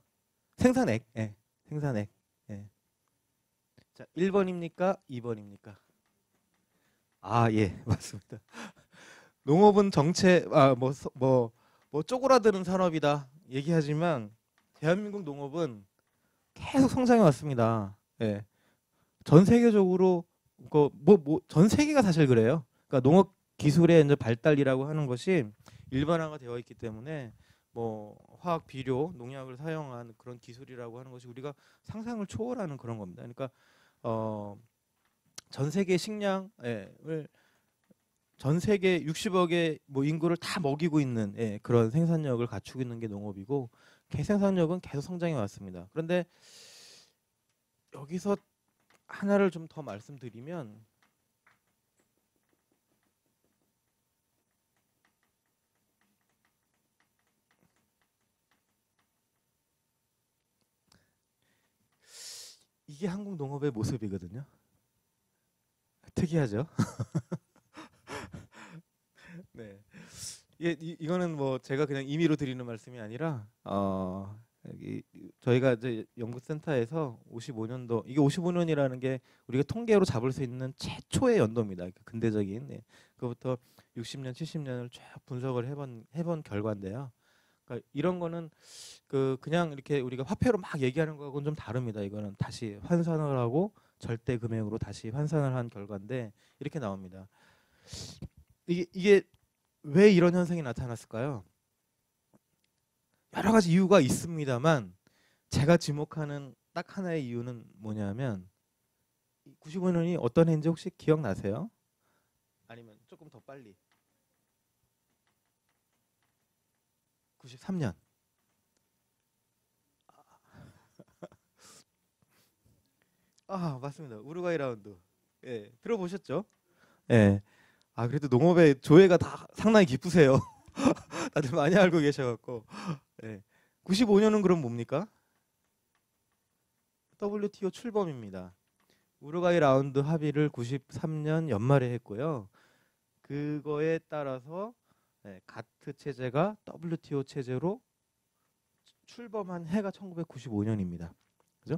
Speaker 1: 생산액, 예, 생산액. 예. 자, 1번입니까? 2번입니까? 예, 맞습니다. 농업은 정체 뭐 쪼그라드는 산업이다 얘기하지만 대한민국 농업은 계속 성장해 왔습니다. 예. 전 세계적으로 전 세계가 사실 그래요. 그러니까 농업 기술의 이제 발달이라고 하는 것이 일반화가 되어 있기 때문에 뭐 화학 비료, 농약을 사용한 그런 기술이라고 하는 것이 우리가 상상을 초월하는 그런 겁니다. 그러니까 전 세계 식량을 전 세계 60억의 뭐 인구를 다 먹이고 있는 그런 생산력을 갖추고 있는 게 농업이고 생산력은 계속 성장해 왔습니다. 그런데 여기서 하나를 좀 더 말씀드리면 이게 한국 농업의 모습이거든요. 특이하죠. 네. 이거는 뭐 제가 그냥 임의로 드리는 말씀이 아니라 저희가 이제 연구센터에서 55년도 이게 55년이라는 게 우리가 통계로 잡을 수 있는 최초의 연도입니다. 근대적인 그부터 60년, 70년을 쭉 분석을 해본 결과인데요. 그러니까 이런 거는 그냥 이렇게 우리가 화폐로 막 얘기하는 거하고는 좀 다릅니다. 이거는 다시 환산을 하고 절대 금액으로 다시 환산을 한 결과인데 이렇게 나옵니다. 이게 왜 이런 현상이 나타났을까요? 여러 가지 이유가 있습니다만 제가 지목하는 딱 하나의 이유는 뭐냐면 95년이 어떤 해인지 혹시 기억나세요? 아니면 조금 더 빨리 93년 맞습니다. 우루과이 라운드 들어보셨죠? 예. 그래도 농업의 조예가 다 상당히 깊으세요. 다들 많이 알고 계셔갖고 95년은 그럼 뭡니까? WTO 출범입니다. 우루과이 라운드 합의를 93년 연말에 했고요. 그거에 따라서 가트 체제가 WTO 체제로 출범한 해가 1995년입니다. 그죠?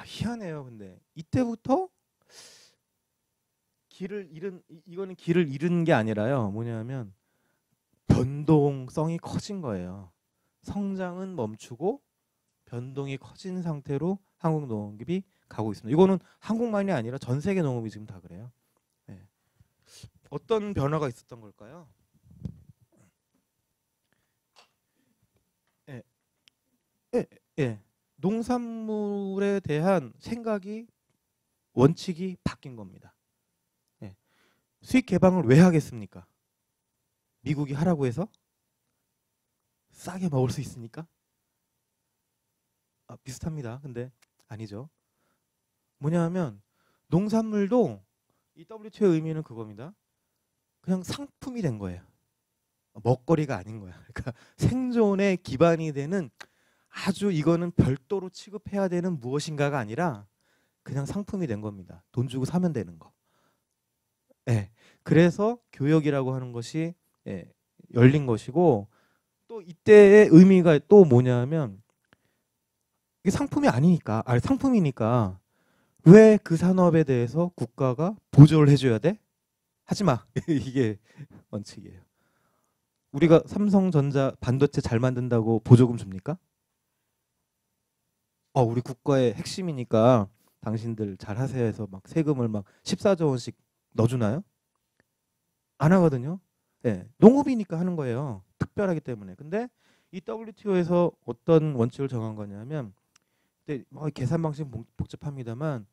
Speaker 1: 희한해요. 근데 이때부터 이거는 길을 잃은 게 아니라요. 뭐냐면 변동성이 커진 거예요. 성장은 멈추고 변동이 커진 상태로 한국 농업이 가고 있습니다. 이거는 한국만이 아니라 전 세계 농업이 지금 다 그래요. 예. 어떤 변화가 있었던 걸까요? 예, 예, 예. 농산물에 대한 생각이 원칙이 바뀐 겁니다. 예. 수익 개방을 왜 하겠습니까? 미국이 하라고 해서 싸게 먹을 수 있으니까? 비슷합니다. 근데 아니죠. 뭐냐 하면 농산물도 이 WTO의 의미는 그겁니다. 그냥 상품이 된 거예요. 먹거리가 아닌 거야. 그러니까 생존의 기반이 되는 아주 이거는 별도로 취급해야 되는 무엇인가가 아니라 그냥 상품이 된 겁니다. 돈 주고 사면 되는 거. 예. 그래서 교역이라고 하는 것이 열린 것이고 또 이때의 의미가 또 뭐냐면 이게 상품이 아니니까 상품이니까 왜 그 산업에 대해서 국가가 보조를 해줘야 돼? 하지 마. 이게 원칙이에요. 우리가 삼성전자 반도체 잘 만든다고 보조금 줍니까? 우리 국가의 핵심이니까 당신들 잘 하세요 해서 막 세금을 막 14조 원씩 넣어주나요? 안 하거든요. 네, 농업이니까 하는 거예요. 특별하기 때문에. 근데 이 WTO에서 어떤 원칙을 정한 거냐면 계산 방식 복잡합니다만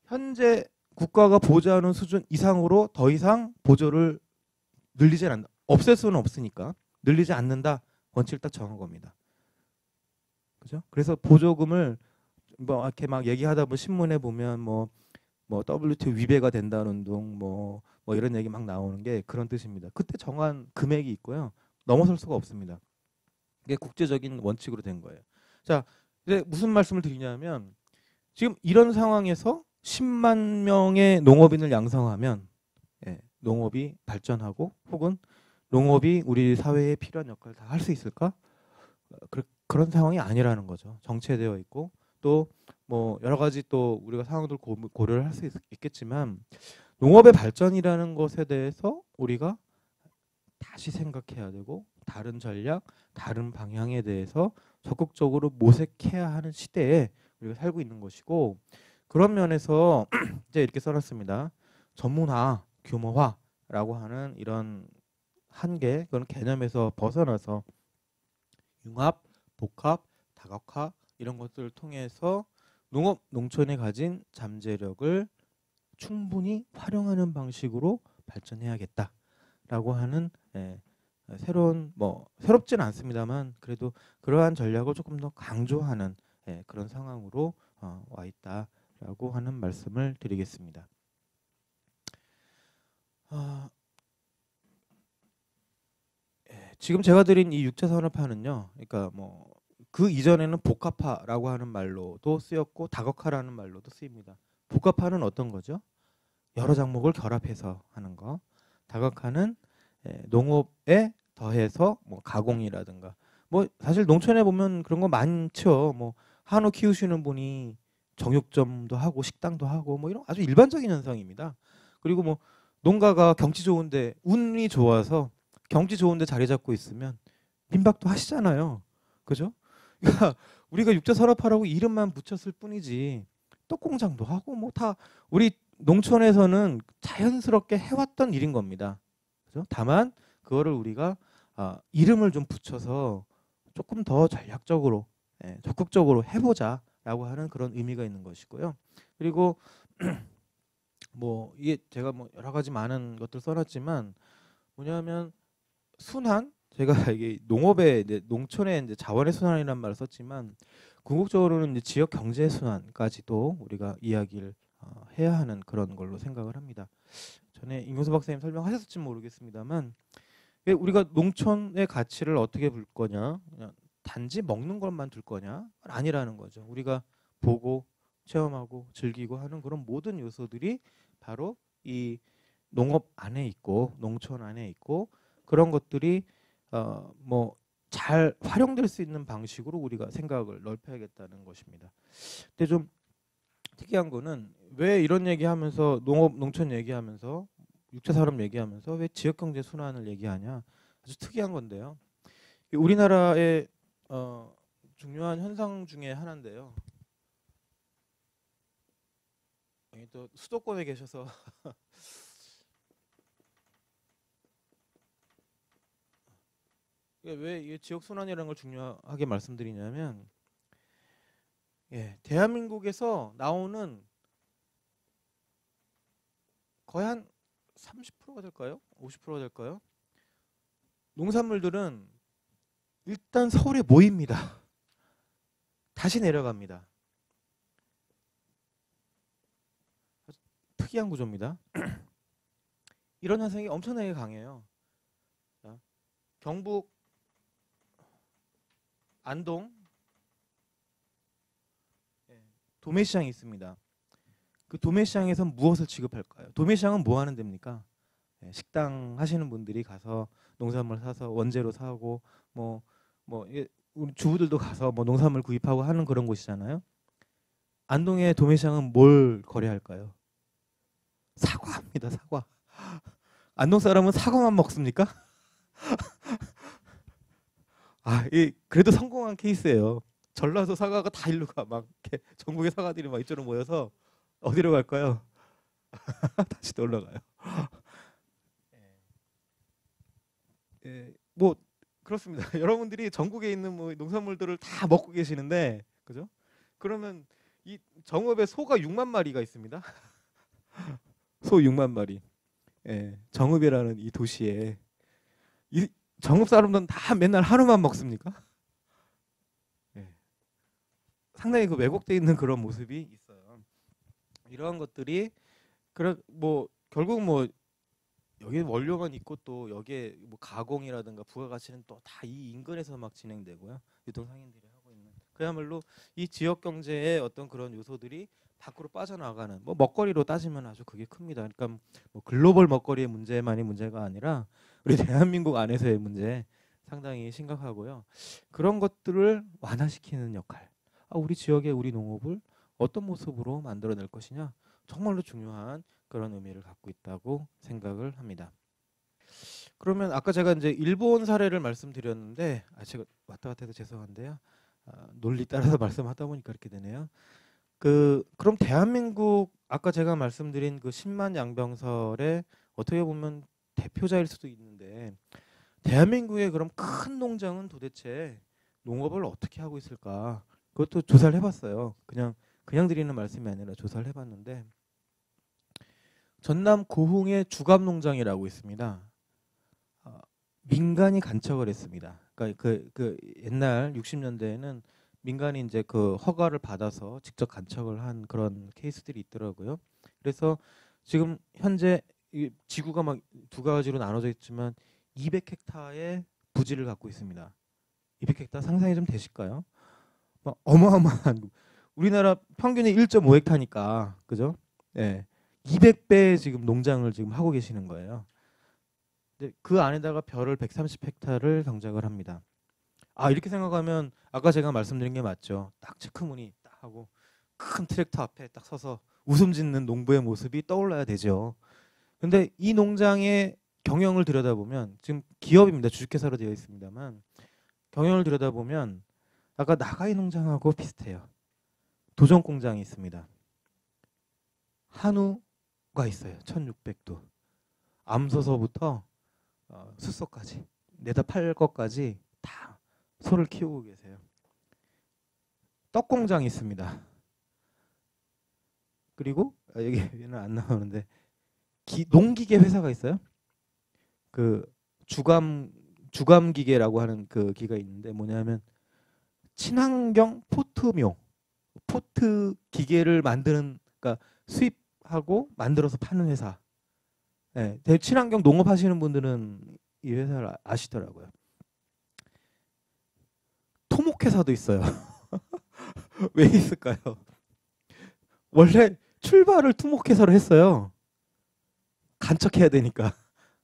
Speaker 1: 현재 국가가 보조하는 수준 이상으로 더 이상 보조를 늘리지 않는다. 없앨 수는 없으니까 늘리지 않는다 원칙을 딱 정한 겁니다. 그죠? 그래서 보조금을 뭐 이렇게 막 얘기하다 보면 신문에 보면 뭐 WTO 위배가 된다는 둥 뭐 이런 얘기 막 나오는 게 그런 뜻입니다. 그때 정한 금액이 있고요. 넘어설 수가 없습니다. 이게 국제적인 원칙으로 된 거예요. 자, 이제 무슨 말씀을 드리냐면 지금 이런 상황에서 10만 명의 농업인을 양성하면 농업이 발전하고 혹은 농업이 우리 사회에 필요한 역할을 다 할 수 있을까? 그런 상황이 아니라는 거죠. 정체되어 있고 또 뭐 여러 가지 또 우리가 상황들 고려를 할 수 있겠지만 농업의 발전이라는 것에 대해서 우리가 다시 생각해야 되고 다른 전략, 다른 방향에 대해서 적극적으로 모색해야 하는 시대에 우리가 살고 있는 것이고 그런 면에서 이제 이렇게 써놨습니다. 전문화, 규모화라고 하는 이런 한계, 그런 개념에서 벗어나서 융합, 복합, 다각화 이런 것들을 통해서 농업, 농촌에 가진 잠재력을 충분히 활용하는 방식으로 발전해야겠다라고 하는 새로운 새롭지는 않습니다만 그래도 그러한 전략을 조금 더 강조하는 그런 상황으로 와 있다라고 하는 말씀을 드리겠습니다. 지금 제가 드린 이 육체 산업화는요, 그러니까 그 이전에는 복합화라고 하는 말로도 쓰였고 다각화라는 말로도 쓰입니다. 복합화는 어떤 거죠? 여러 작목을 결합해서 하는 거. 다각화는 농업에 더해서 가공이라든가 사실 농촌에 보면 그런 거 많죠. 한우 키우시는 분이 정육점도 하고 식당도 하고 이런 아주 일반적인 현상입니다. 그리고 농가가 경치 좋은데 운이 좋아서 경치 좋은데 자리 잡고 있으면 민박도 하시잖아요. 그죠? 그러니까 우리가 육자산업화라고 이름만 붙였을 뿐이지 떡공장도 하고 다 우리 농촌에서는 자연스럽게 해왔던 일인 겁니다. 그죠? 다만 그거를 우리가 이름을 좀 붙여서 조금 더 전략적으로 적극적으로 해보자라고 하는 그런 의미가 있는 것이고요. 그리고 이게 제가 여러 가지 많은 것들 써놨지만 뭐냐면 순환 제가 이게 농업의 농촌의 자원의 순환이라는 말을 썼지만 궁극적으로는 이제 지역 경제 순환까지도 우리가 이야기를 해야 하는 그런 걸로 생각을 합니다. 전에 임용수 박사님 설명하셨을지 모르겠습니다만 우리가 농촌의 가치를 어떻게 볼 거냐, 그냥 단지 먹는 것만 둘 거냐 아니라는 거죠. 우리가 보고 체험하고 즐기고 하는 그런 모든 요소들이 바로 이 농업 안에 있고 농촌 안에 있고 그런 것들이 잘 활용될 수 있는 방식으로 우리가 생각을 넓혀야겠다는 것입니다. 근데 좀 특이한 거는 왜 이런 얘기하면서 농업 농촌 얘기하면서 육체 산업 얘기하면서 왜 지역 경제 순환을 얘기하냐 아주 특이한 건데요. 우리나라의 중요한 현상 중에 하나인데요. 또 수도권에 계셔서 왜 지역 순환이라는 걸 중요하게 말씀드리냐면, 대한민국에서 나오는 거의 한 30%가 될까요? 50%가 될까요? 농산물들은 일단 서울에 모입니다. 다시 내려갑니다. 특이한 구조입니다. 이런 현상이 엄청나게 강해요. 경북 안동 도매시장이 있습니다. 그 도매시장에서 무엇을 취급할까요? 도매시장은 뭐 하는 데입니까? 식당 하시는 분들이 가서 농산물 사서 원재료 사고 우리 주부들도 가서 뭐 농산물 구입하고 하는 그런 곳이잖아요. 안동의 도매시장은 뭘 거래할까요? 사과입니다. 사과. 안동 사람은 사과만 먹습니까? 그래도 성공한 케이스예요. 전라도 사과가 다 일로 가. 막 이렇게 전국의 사과들이 막 이쪽으로 모여서 어디로 갈까요? 다시 또 올라가요. 뭐 그렇습니다. 여러분들이 전국에 있는 뭐 농산물들을 다 먹고 계시는데, 그죠? 그러면 이 정읍에 소가 6만 마리가 있습니다. 소 6만 마리. 정읍이라는 이 도시에 이 정읍 사람들은 다 맨날 하루만 먹습니까? 상당히 그 왜곡돼 있는 그런 모습이 있어요. 이러한 것들이 결국 뭐 여기 원료만 있고 또 여기에 뭐 가공이라든가 부가가치는 또 다 이 인근에서 막 진행되고요. 유통 상인들이 하고 있는, 그야말로 이 지역 경제의 어떤 그런 요소들이 밖으로 빠져나가는, 뭐 먹거리로 따지면 아주 그게 큽니다. 그러니까 뭐 글로벌 먹거리의 문제만이 문제가 아니라 우리 대한민국 안에서의 문제 상당히 심각하고요. 그런 것들을 완화시키는 역할, 우리 지역의 우리 농업을 어떤 모습으로 만들어낼 것이냐, 정말로 중요한 그런 의미를 갖고 있다고 생각을 합니다. 그러면 아까 제가 이제 일본 사례를 말씀드렸는데, 제가 왔다 갔다 해서 죄송한데요. 논리 따라서 말씀하다 보니까 이렇게 되네요. 그럼 대한민국, 아까 제가 말씀드린 그 10만 양병설의 어떻게 보면 대표자일 수도 있는데, 대한민국의 그럼 큰 농장은 도대체 농업을 어떻게 하고 있을까? 그것도 조사를 해봤어요. 그냥 드리는 말씀이 아니라 조사를 해봤는데, 전남 고흥의 주갑농장이라고 있습니다. 민간이 간척을 했습니다. 그러니까 그 옛날 60년대에는 민간이 이제 그 허가를 받아서 직접 간척을 한 그런 케이스들이 있더라고요. 그래서 지금 현재 이 지구가 막 두 가지로 나눠져 있지만 200헥타의 부지를 갖고 있습니다. 200헥타 상상이 좀 되실까요? 막 어마어마한, 우리나라 평균이 1.5헥타니까, 그죠? 200배 지금 농장을 지금 하고 계시는 거예요. 근데 그 안에다가 벼를 130헥타를 경작을 합니다. 이렇게 생각하면 아까 제가 말씀드린 게 맞죠. 딱 체크무늬 딱 하고 큰 트랙터 앞에 딱 서서 웃음 짓는 농부의 모습이 떠올라야 되죠. 근데 이 농장의 경영을 들여다보면, 지금 기업입니다. 주식회사로 되어 있습니다만, 경영을 들여다보면 아까 나가이 농장하고 비슷해요. 도전 공장이 있습니다. 한우가 있어요. 1600도. 암소서부터 숫소까지 내다 팔 것까지 다 소를 키우고 계세요. 떡 공장이 있습니다. 그리고 여기는 안 나오는데 농기계 회사가 있어요. 그 주감기계라고 하는 그 기가 있는데, 뭐냐면 친환경 포트 기계를 만드는, 그러니까 수입하고 만들어서 파는 회사. 친환경 농업 하시는 분들은 이 회사를 아시더라고요. 토목회사도 있어요. 왜 있을까요? 원래 출발을 토목회사로 했어요. 간척해야 되니까.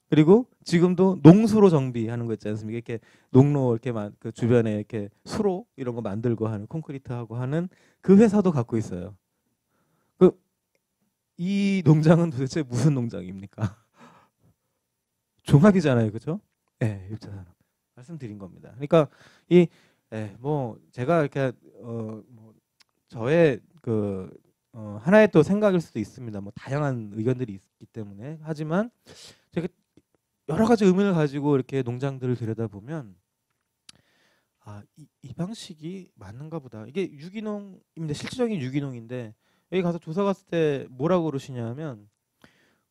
Speaker 1: 그리고 지금도 농수로 정비하는 거 있지 않습니까? 이렇게 농로 이렇게 그 주변에 이렇게 수로 이런 거 만들고 하는, 콘크리트하고 하는 그 회사도 갖고 있어요. 이 농장은 도대체 무슨 농장입니까? 종합이잖아요, 그죠? 1차 산업 말씀드린 겁니다. 그러니까 이 네, 뭐 제가 이렇게 뭐 저의 하나의 또 생각일 수도 있습니다. 뭐 다양한 의견들이 있기 때문에. 하지만 제가 여러 가지 의문을 가지고 이렇게 농장들을 들여다보면 이 방식이 맞는가 보다. 이게 유기농인데 실질적인 유기농인데 여기 가서 조사 갔을 때 뭐라고 그러시냐면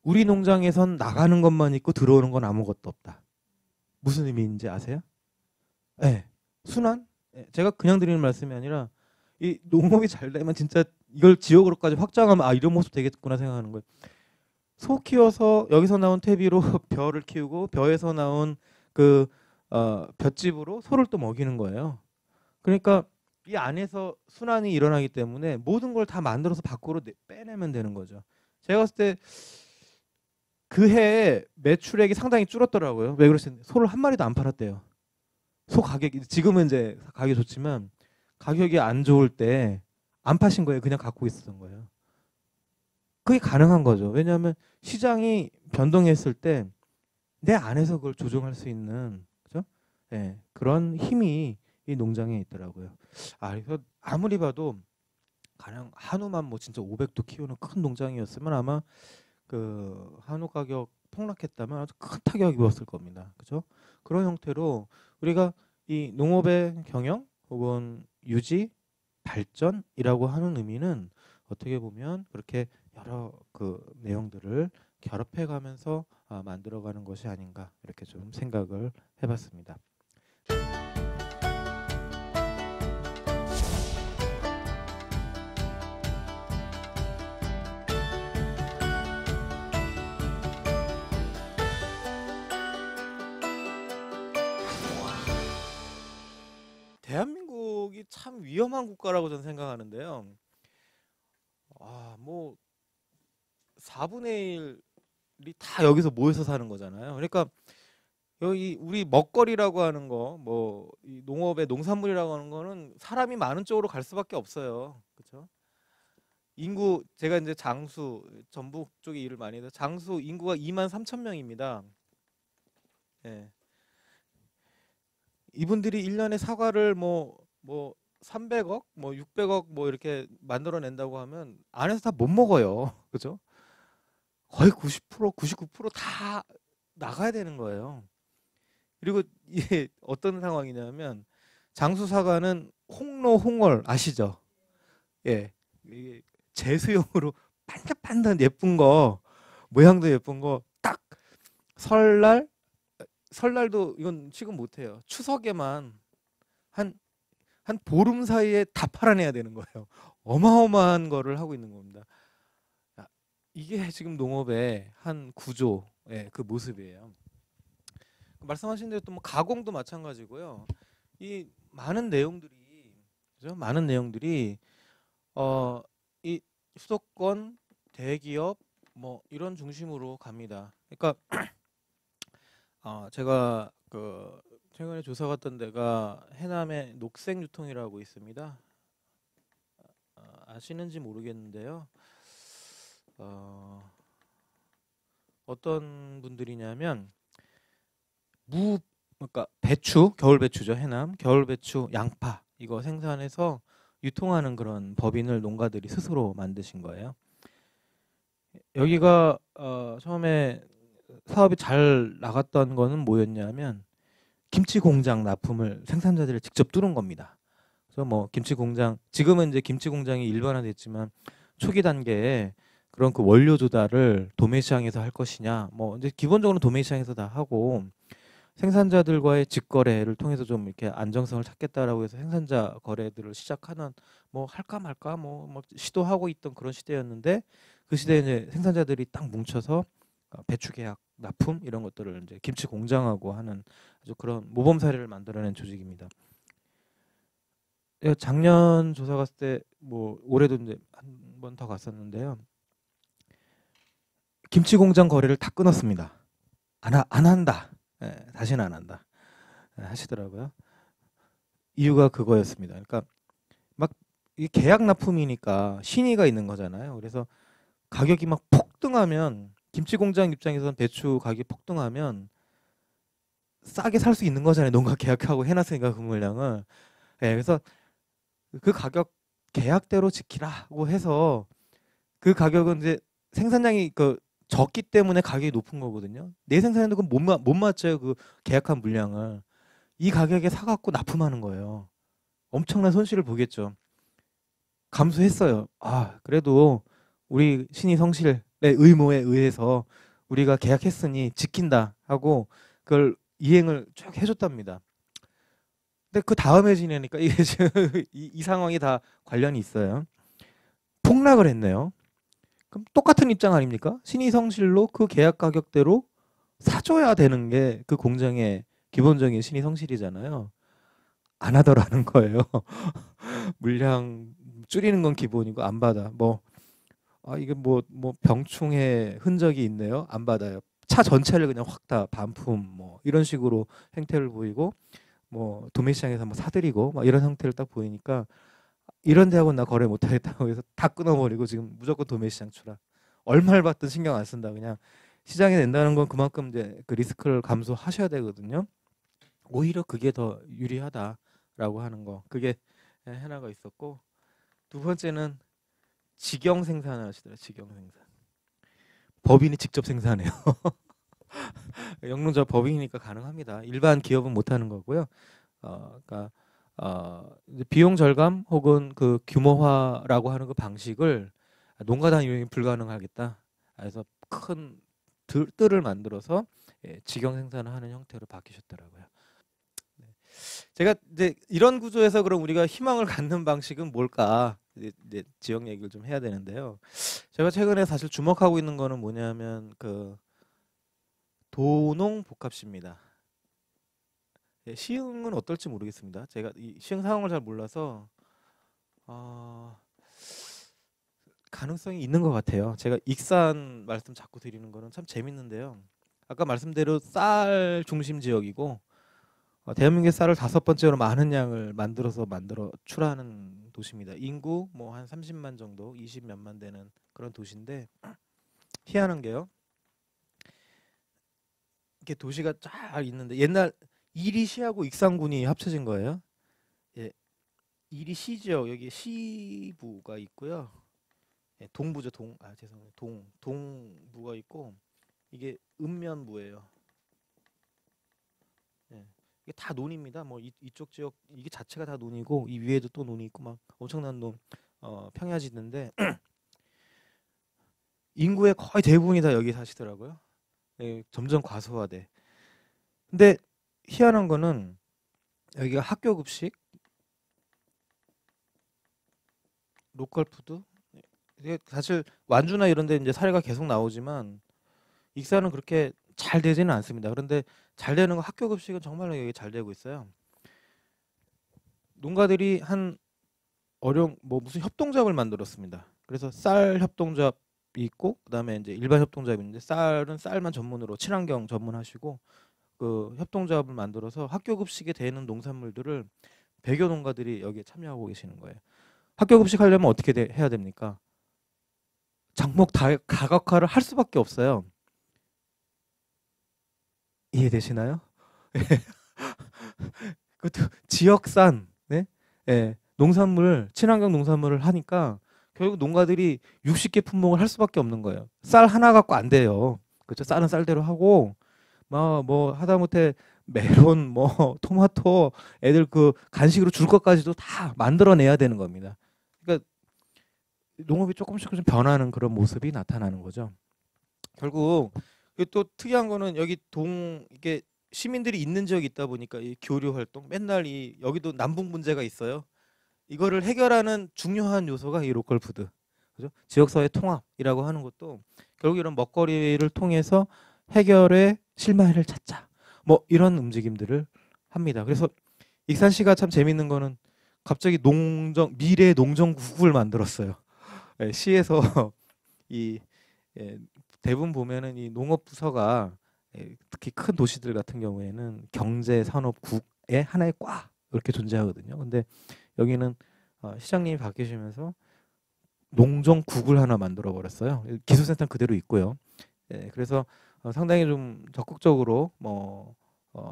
Speaker 1: 우리 농장에선 나가는 것만 있고 들어오는 건 아무것도 없다. 무슨 의미인지 아세요? 네. 순환? 네. 제가 그냥 드리는 말씀이 아니라 이 농업이 잘 되면 진짜 이걸 지역으로까지 확장하면 이런 모습 되겠구나 생각하는 거예요. 소 키워서 여기서 나온 퇴비로 벼를 키우고 벼에서 나온 볏짚으로 소를 또 먹이는 거예요. 그러니까 이 안에서 순환이 일어나기 때문에 모든 걸 다 만들어서 밖으로 빼내면 되는 거죠. 제가 봤을 때 그 해에 매출액이 상당히 줄었더라고요. 왜 그러시는지 소를 한 마리도 안 팔았대요. 소 가격이 지금은 이제 가격이 좋지만 가격이 안 좋을 때 안 파신 거예요. 그냥 갖고 있었던 거예요. 그게 가능한 거죠. 왜냐하면 시장이 변동했을 때 내 안에서 그걸 조정할 수 있는 그죠? 네, 그런 힘이 이 농장에 있더라고요. 그래서 아무리 봐도 가령 한우만 뭐 진짜 500도 키우는 큰 농장이었으면 아마 그 한우 가격 폭락했다면 아주 큰 타격이 입었을 겁니다. 그죠? 그런 형태로 우리가 이 농업의 경영 혹은 유지 발전이라고 하는 의미는 어떻게 보면 그렇게 여러 그 내용들을 결합해 가면서 만들어가는 것이 아닌가 이렇게 좀 생각을 해봤습니다. 대한민국이 참 위험한 국가라고 저는 생각하는데요. 뭐 4분의 1이 다 여기서 모여서 사는 거잖아요. 그러니까 여기 우리 먹거리라고 하는 거, 뭐 이 농업의 농산물이라고 하는 거는 사람이 많은 쪽으로 갈 수밖에 없어요. 그렇죠? 인구 제가 이제 장수 전북 쪽에 일을 많이 해서 장수 인구가 23,000명입니다. 예. 이분들이 1년에 사과를 뭐 300억, 뭐 600억 뭐 이렇게 만들어낸다고 하면 안에서 다 못 먹어요. 그죠? 거의 90%, 99%다 나가야 되는 거예요. 그리고 이게 어떤 상황이냐면 장수 사과는 홍로, 홍월 아시죠? 예, 이게 제수용으로 반짝반짝 예쁜 거, 모양도 예쁜 거 딱 설날도 이건 지금 못해요. 추석에만 한 보름 사이에 다 팔아내야 되는 거예요. 어마어마한 거를 하고 있는 겁니다. 이게 지금 농업의 한 구조의 그 모습이에요. 말씀하신 대로 또 뭐 가공도 마찬가지고요. 이 많은 내용들이 그죠? 많은 내용들이 이 수도권 대기업 뭐 이런 중심으로 갑니다. 그러니까 제가 최근에 조사 갔던 데가 해남의 녹색유통이라고 있습니다. 아시는지 모르겠는데요. 어떤 분들이냐면 그러니까 배추, 겨울 배추죠. 해남 겨울 배추, 양파 이거 생산해서 유통하는 그런 법인을 농가들이 스스로 만드신 거예요. 여기가 처음에 사업이 잘 나갔던 거는 뭐였냐면 김치 공장 납품을 생산자들이 직접 뚫은 겁니다. 그래서 뭐 김치 공장 지금은 이제 김치 공장이 일반화됐지만 초기 단계에 그런 그 원료 조달을 도매 시장에서 할 것이냐 뭐 이제 기본적으로 도매 시장에서 다 하고 생산자들과의 직거래를 통해서 좀 이렇게 안정성을 찾겠다라고 해서 생산자 거래들을 시작하는 뭐 할까 말까 뭐 시도하고 있던 그런 시대였는데 그 시대에 이제 생산자들이 딱 뭉쳐서 배추 계약 납품 이런 것들을 이제 김치 공장하고 하는 아주 그런 모범 사례를 만들어낸 조직입니다. 작년 조사 갔을 때 뭐 올해도 이제 한 번 더 갔었는데요. 김치 공장 거래를 다 끊었습니다. 안 한다. 다시는 안 한다. 하시더라고요. 이유가 그거였습니다. 그러니까 막 이 계약 납품이니까 신의가 있는 거잖아요. 그래서 가격이 막 폭등하면 김치 공장 입장에서는 배추 가격이 폭등하면 싸게 살 수 있는 거잖아요. 농가 계약하고 해놨으니까 그 물량을.
Speaker 2: 예, 그래서 그 가격 계약대로 지키라고 해서 그 가격은 이제 생산량이 그 적기 때문에 가격이 높은 거거든요. 내 생산량도 못 맞춰요. 그 계약한 물량을. 이 가격에 사갖고 납품하는 거예요. 엄청난 손실을 보겠죠. 감수했어요. 아, 그래도 우리 신의 성실의 의무에 의해서 우리가 계약했으니 지킨다 하고 그걸 이행을 쭉 해줬답니다. 근데 그 다음에 지내니까 이게 지금 이 상황이 다 관련이 있어요. 폭락을 했네요. 그럼 똑같은 입장 아닙니까? 신의 성실로 그 계약 가격대로 사줘야 되는 게 그 공장의 기본적인 신의 성실이잖아요. 안 하더라는 거예요. 물량 줄이는 건 기본이고 안 받아. 뭐 이게 뭐 병충해 흔적이 있네요. 안 받아요. 차 전체를 그냥 확 다 반품 뭐 이런 식으로 행태를 보이고 뭐 도매시장에서 뭐 사들이고 막 이런 형태를 딱 보이니까 이런 데하고 나 거래 못 하겠다고 해서 다 끊어버리고 지금 무조건 도매시장 출하. 얼마를 받든 신경 안 쓴다. 그냥 시장에 낸다는 건 그만큼 이제 그 리스크를 감수하셔야 되거든요. 오히려 그게 더 유리하다라고 하는 거. 그게 하나가 있었고 두 번째는 직영 생산을 하시더라고요. 직영 생산. 법인이 직접 생산해요. 영농자 법인이니까 가능합니다. 일반 기업은 못 하는 거고요. 그러니까 이제 비용 절감 혹은 그 규모화라고 하는 그 방식을 농가단 이용이 불가능하겠다. 그래서 큰 뜰을 만들어서 직영 생산을 하는 형태로 바뀌셨더라고요. 네. 제가 이제 이런 구조에서 그럼 우리가 희망을 갖는 방식은 뭘까? 이제 지역 얘기를 좀 해야 되는데요. 제가 최근에 사실 주목하고 있는 거는 뭐냐면 그 도농 복합시입니다. 시흥은 어떨지 모르겠습니다. 제가 이 시흥 상황을 잘 몰라서 어, 가능성이 있는 것 같아요. 제가 익산 말씀 자꾸 드리는 거는 참 재밌는데요. 아까 말씀대로 쌀 중심 지역이고 대한민국의 쌀을 다섯 번째로 많은 양을 만들어 출하하는 도시입니다. 인구 뭐 한 30만 정도, 20 몇만 되는 그런 도시인데 희한한 게요. 이렇게 도시가 쫙 있는데 옛날 이리시하고 익산군이 합쳐진 거예요. 예, 이리시 지역 여기 시부가 있고요. 예, 동부죠 죄송해요. 동부가 있고 이게 읍면부예요. 예. 이게 다 논입니다. 뭐 이쪽 지역 이게 자체가 다 논이고 이 위에도 또 논이 있고 막 엄청난 논 평야지대인데 인구의 거의 대부분이 다 여기 사시더라고요. 예, 점점 과소화돼. 근데 희한한 거는 여기가 학교 급식, 로컬 푸드 이게 사실 완주나 이런 데 이제 사례가 계속 나오지만 익산은 그렇게 잘 되지는 않습니다. 그런데 잘 되는 거 학교 급식은 정말로 여기 잘 되고 있어요. 농가들이 한 어려운 뭐 무슨 협동조합을 만들었습니다. 그래서 쌀 협동조합이 있고 그다음에 이제 일반 협동조합이 있는데 쌀은 쌀만 전문으로 친환경 전문하시고 그 협동조합을 만들어서 학교 급식에 되는 농산물들을 100여 농가들이 여기에 참여하고 계시는 거예요. 학교 급식 하려면 어떻게 해야 됩니까? 장목 다각화를 할 수밖에 없어요. 이해되시나요? 그것도 지역산, 네? 예, 농산물, 친환경 농산물을 하니까 결국 농가들이 60개 품목을 할 수밖에 없는 거예요. 쌀 하나 갖고 안 돼요. 그렇죠? 쌀은 쌀대로 하고 뭐 하다못해 메론, 뭐 토마토, 애들 그 간식으로 줄 것까지도 다 만들어내야 되는 겁니다. 그러니까 농업이 조금씩 좀 변하는 그런 모습이 나타나는 거죠. 결국 또 특이한 거는 여기 이게 시민들이 있는 지역이 있다 보니까 이 교류 활동 맨날 이 여기도 남북 문제가 있어요. 이거를 해결하는 중요한 요소가 이 로컬 푸드. 그죠? 지역사회 통합이라고 하는 것도 결국 이런 먹거리를 통해서 해결의 실마리를 찾자. 뭐 이런 움직임들을 합니다. 그래서 익산시가 참 재밌는 거는 갑자기 미래 농정국을 만들었어요. 예, 시에서 이 예, 대부분 보면은 이 농업부서가 특히 큰 도시들 같은 경우에는 경제산업국의 하나의 과 이렇게 존재하거든요. 근데 여기는 시장님이 바뀌시면서 농정국을 하나 만들어 버렸어요. 기술센터 그대로 있고요. 그래서 상당히 좀 적극적으로 뭐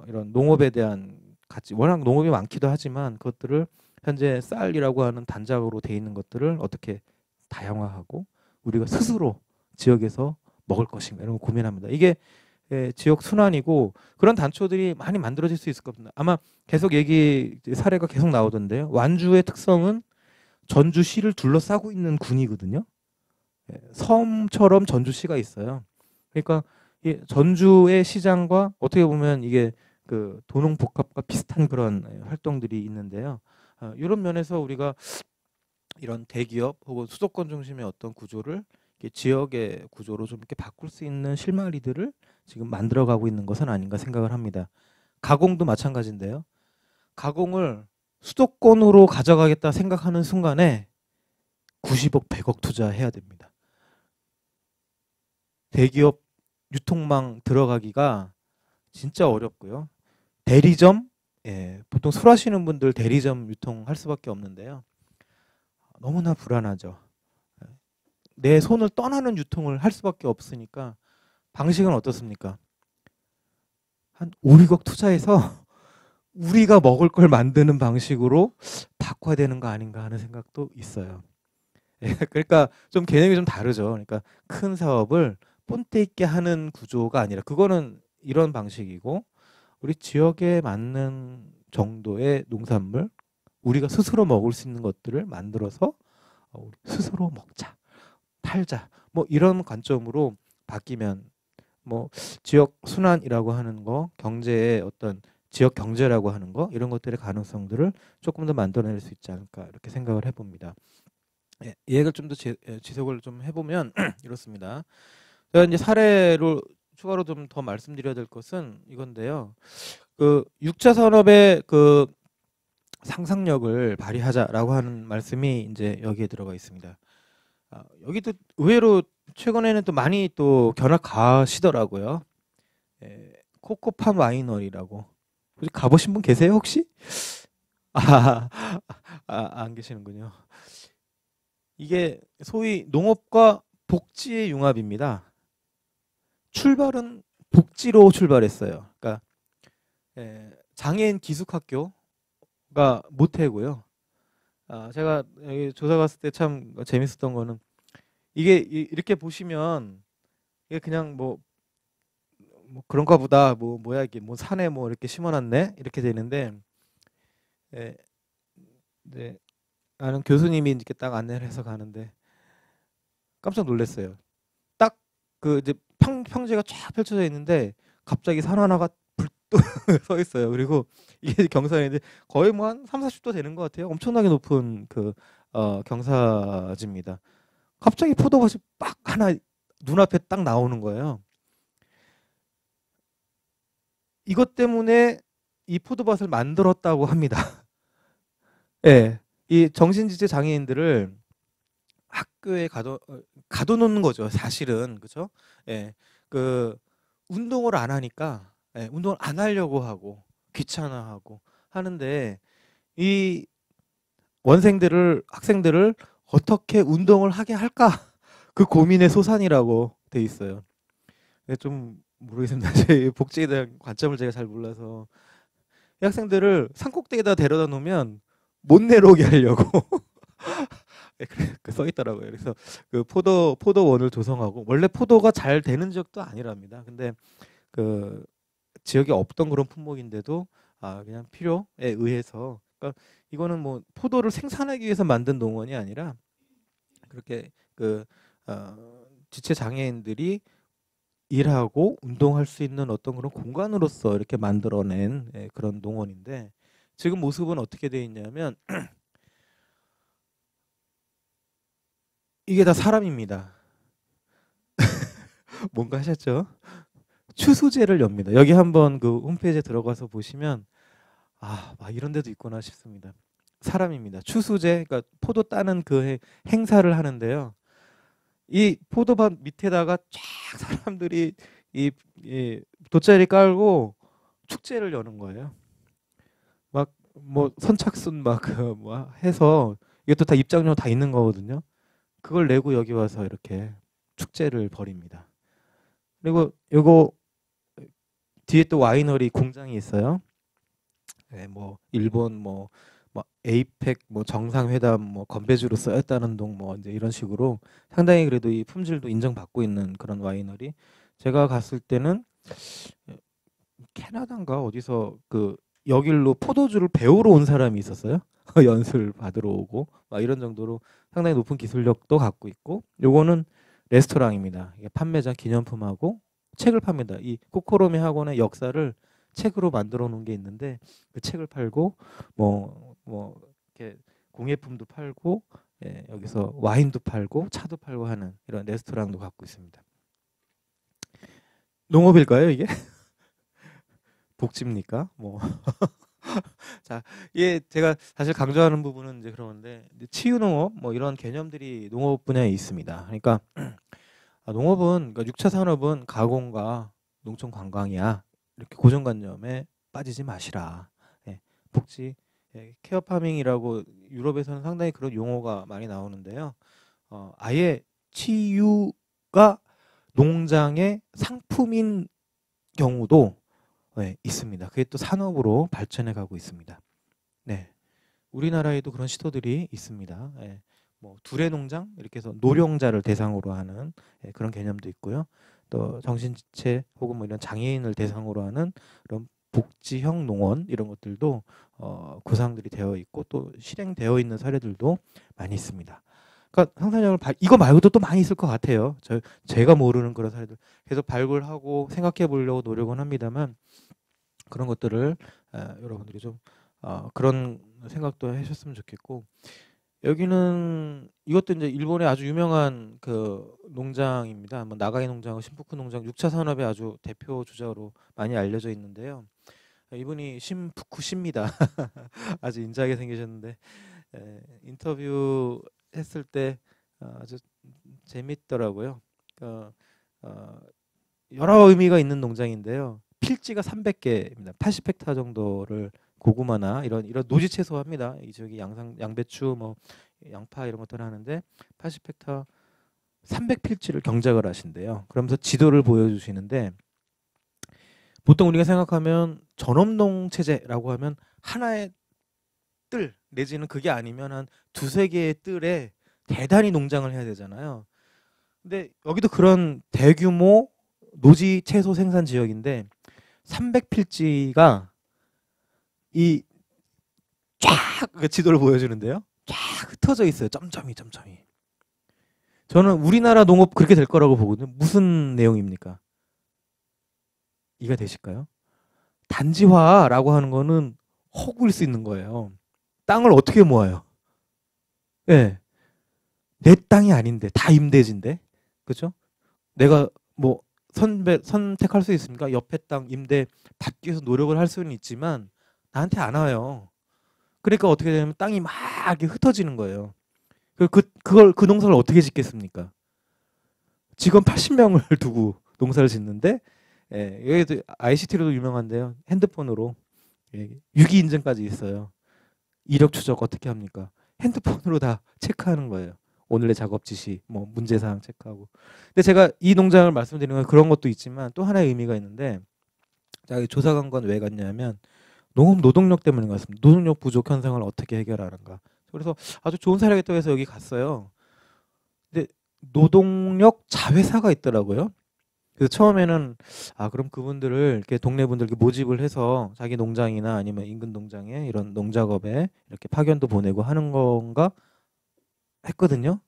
Speaker 2: 이런 농업에 대한 같이 워낙 농업이 많기도 하지만 그것들을 현재 쌀이라고 하는 단작으로 돼 있는 것들을 어떻게 다양화하고 우리가 스스로 지역에서 먹을 것인가 이런 거 고민합니다. 이게 지역 순환이고 그런 단초들이 많이 만들어질 수 있을 겁니다. 아마 계속 얘기 사례가 계속 나오던데요. 완주의 특성은 전주시를 둘러싸고 있는 군이거든요. 섬처럼 전주시가 있어요. 그러니까 이 전주의 시장과 어떻게 보면 이게 그 도농복합과 비슷한 그런 활동들이 있는데요. 이런 면에서 우리가 이런 대기업 혹은 수도권 중심의 어떤 구조를 이렇게 지역의 구조로 좀 이렇게 바꿀 수 있는 실마리들을 지금 만들어가고 있는 것은 아닌가 생각을 합니다. 가공도 마찬가지인데요. 가공을 수도권으로 가져가겠다 생각하는 순간에 90억, 100억 투자해야 됩니다. 대기업 유통망 들어가기가 진짜 어렵고요. 대리점, 보통 술 하시는 분들 대리점 유통할 수밖에 없는데요. 너무나 불안하죠. 내 손을 떠나는 유통을 할 수밖에 없으니까 방식은 어떻습니까? 한 5, 6억 투자해서 우리가 먹을 걸 만드는 방식으로 바꿔야 되는 거 아닌가 하는 생각도 있어요. 그러니까 좀 개념이 좀 다르죠. 그러니까 큰 사업을 본때 있게 하는 구조가 아니라 그거는 이런 방식이고 우리 지역에 맞는 정도의 농산물 우리가 스스로 먹을 수 있는 것들을 만들어서 우리 스스로 먹자, 팔자 뭐 이런 관점으로 바뀌면 뭐 지역 순환이라고 하는 거 경제의 어떤 지역 경제라고 하는 거 이런 것들의 가능성들을 조금 더 만들어낼 수 있지 않을까 이렇게 생각을 해봅니다. 이 얘기를 좀 더 지속을 좀 해보면 이렇습니다. 제가 이제 사례로 추가로 좀 더 말씀드려야 될 것은 이건데요. 그 6차 산업의 그 상상력을 발휘하자라고 하는 말씀이 이제 여기에 들어가 있습니다. 여기도 의외로 최근에는 또 많이 또 견학 가시더라고요. 코코팜 와이너리라고. 혹시 가보신 분 계세요 혹시? 안 계시는군요. 이게 소위 농업과 복지의 융합입니다. 출발은 복지로 출발했어요. 그러니까 장애인 기숙학교가 모태고요. 제가 여기 조사 갔을 때 참 재밌었던 거는 이게 이렇게 보시면 이게 그냥 뭐 그런가 보다 뭐야 이게 뭐 산에 뭐 이렇게 심어놨네 이렇게 되는데 네, 아는 교수님이 이렇게 딱 안내를 해서 가는데 깜짝 놀랐어요. 딱 그 이제 평지가 쫙 펼쳐져 있는데 갑자기 산 하나가 불뚝 서 있어요. 그리고 이게 경사인데 거의 뭐 한 3, 40도 되는 것 같아요. 엄청나게 높은 그 경사지입니다. 갑자기 포도밭이 빡 하나 눈앞에 딱 나오는 거예요. 이것 때문에 이 포도밭을 만들었다고 합니다. 예, 이 정신지체 장애인들을 학교에 가둬놓는 거죠. 사실은 그죠? 예, 그 운동을 안 하니까 운동을 안 하려고 하고 귀찮아하고 하는데 이 학생들을 어떻게 운동을 하게 할까? 그 고민의 소산이라고 돼 있어요. 좀 모르겠습니다. 제 복지에 대한 관점을 제가 잘 몰라서 이 학생들을 산꼭대기에다 데려다 놓으면 못 내려오게 하려고 써 있더라고요. 그래서 그 포도원을 조성하고 원래 포도가 잘 되는 지역도 아니랍니다. 근데 그 지역에 없던 그런 품목인데도 그냥 필요에 의해서 그러니까 이거는 뭐 포도를 생산하기 위해서 만든 농원이 아니라 그렇게 그 지체 장애인들이 일하고 운동할 수 있는 어떤 그런 공간으로서 이렇게 만들어낸 그런 농원인데 지금 모습은 어떻게 되어 있냐면 이게 다 사람입니다. 뭔가 하셨죠? 추수제를 엽니다. 여기 한번 그 홈페이지에 들어가서 보시면 막 이런 데도 있구나 싶습니다. 사람입니다. 추수제, 그러니까 포도 따는 그 행사를 하는데요. 이 포도밭 밑에다가 쫙 사람들이 이 돗자리 깔고 축제를 여는 거예요. 막 뭐 선착순 막 뭐 해서 이것도 다 입장료 다 있는 거거든요. 그걸 내고 여기 와서 이렇게 축제를 벌입니다. 그리고 요거 뒤에 또 와이너리 공장이 있어요. 예, 뭐 일본 뭐 에이펙 뭐 정상회담 뭐 건배주로 쓰였다는 동 뭐 이제 이런 식으로 상당히 그래도 이 품질도 인정받고 있는 그런 와이너리. 제가 갔을 때는 캐나다인가 어디서 그 여길로 포도주를 배우러 온 사람이 있었어요. 연수를 받으러 오고 막 이런 정도로 상당히 높은 기술력도 갖고 있고, 요거는 레스토랑입니다. 이게 판매장 기념품하고 책을 팝니다. 이 코코로미 학원의 역사를 책으로 만들어 놓은 게 있는데 그 책을 팔고 뭐 이렇게 공예품도 팔고, 예, 여기서 와인도 팔고 차도 팔고 하는 이런 레스토랑도 갖고 있습니다. 농업일까요, 이게? 복지입니까? 뭐. 자, 예, 제가 사실 강조하는 부분은 이제 그러는데 이제 치유농업 뭐 이런 개념들이 농업 분야에 있습니다. 그러니까 농업은, 그러니까 6차 산업은 가공과 농촌 관광이야. 이렇게 고정관념에 빠지지 마시라. 예, 복지, 예, 케어 파밍이라고 유럽에서는 상당히 그런 용어가 많이 나오는데요. 아예 치유가 농장의 상품인 경우도, 네, 있습니다. 그게 또 산업으로 발전해 가고 있습니다. 네, 우리나라에도 그런 시도들이 있습니다. 예, 뭐 두레 농장 이렇게 해서 노령자를 대상으로 하는, 예, 그런 개념도 있고요. 또 정신지체 혹은 뭐 이런 장애인을 대상으로 하는 그런 복지형 농원 이런 것들도 구상들이 되어 있고 또 실행되어 있는 사례들도 많이 있습니다. 그러니까 상상력을 이거 말고도 또 많이 있을 것 같아요. 제가 모르는 그런 사례들 계속 발굴하고 생각해 보려고 노력은 합니다만, 그런 것들을 여러분들이 좀 그런 생각도 하셨으면 좋겠고, 여기는 이것도 이제 일본의 아주 유명한 그 농장입니다. 뭐 나가이 농장과 신푸쿠 농장 6차 산업의 아주 대표 주자로 많이 알려져 있는데요. 이분이 신푸쿠 씨입니다. 아주 인자하게 생기셨는데, 인터뷰 했을 때 아주 재밌더라고요. 그러니까 여러 의미가 있는 농장인데요. 필지가 300개입니다. 80헥타 정도를 고구마나 이런 노지 채소합니다. 이 저기 양배추 뭐 양파 이런 것들 하는데 80헥타 300필지를 경작을 하신대요. 그러면서 지도를 보여주시는데, 보통 우리가 생각하면 전업농 체제라고 하면 하나의 뜰 내지는 그게 아니면 한 두세 개의 뜰에 대단히 농장을 해야 되잖아요. 근데 여기도 그런 대규모 노지 채소 생산 지역인데 300필지가 이 쫙 지도를 보여주는데요. 쫙 흩어져 있어요. 점점이. 저는 우리나라 농업 그렇게 될 거라고 보거든요. 무슨 내용입니까? 이해가 되실까요? 단지화라고 하는 거는 허구일 수 있는 거예요. 땅을 어떻게 모아요? 예. 내 땅이 아닌데 다 임대지인데. 그렇죠? 내가 뭐 선택할 수 있습니까? 옆에 땅 임대 받기 위해서 노력을 할 수는 있지만 나한테 안 와요. 그러니까 어떻게 되냐면 땅이 막 이렇게 흩어지는 거예요. 그 농사를 어떻게 짓겠습니까? 직원 80명을 두고 농사를 짓는데, 예, 여기도 ICT로도 유명한데요. 핸드폰으로, 예, 유기 인증까지 있어요. 이력 추적 어떻게 합니까? 핸드폰으로 다 체크하는 거예요. 오늘의 작업 지시, 뭐 문제 사항 체크하고. 근데 제가 이 농장을 말씀드리는 건 그런 것도 있지만 또 하나의 의미가 있는데, 자, 조사 간 건 왜 갔냐면 농업 노동력 때문인 것 같습니다. 노동력 부족 현상을 어떻게 해결하는가. 그래서 아주 좋은 사례가 있다고 해서 여기 갔어요. 근데 노동력 자회사가 있더라고요. 그래서 처음에는 그럼 그분들을 이렇게 동네 분들 이렇게 모집을 해서 자기 농장이나 아니면 인근 농장에 이런 농작업에 이렇게 파견도 보내고 하는 건가 했거든요.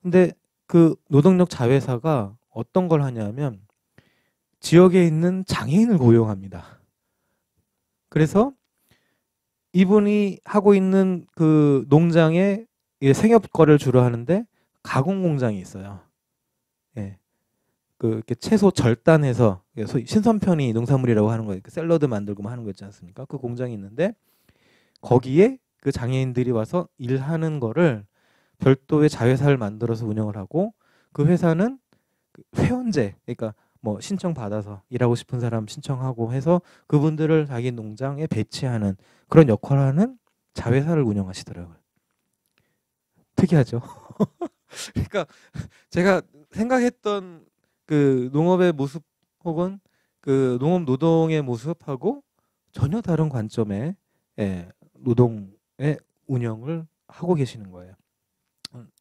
Speaker 2: 근데 그 노동력 자회사가 어떤 걸 하냐면 지역에 있는 장애인을 고용합니다. 그래서 이분이 하고 있는 그 농장에 생협 거래를 주로 하는데 가공 공장이 있어요. 예. 그 이렇게 채소 절단해서 신선편의 농산물이라고 하는 거예요. 샐러드 만들고 뭐 하는 거 있지 않습니까? 그 공장이 있는데 거기에 그 장애인들이 와서 일하는 거를 별도의 자회사를 만들어서 운영을 하고, 그 회사는 그 회원제, 그러니까 뭐 신청 받아서 일하고 싶은 사람 신청하고 해서 그분들을 자기 농장에 배치하는 그런 역할을 하는 자회사를 운영하시더라고요. 특이하죠. 그러니까 제가 생각했던 그 농업의 모습 혹은 그 농업 노동의 모습하고 전혀 다른 관점의 노동의 운영을 하고 계시는 거예요.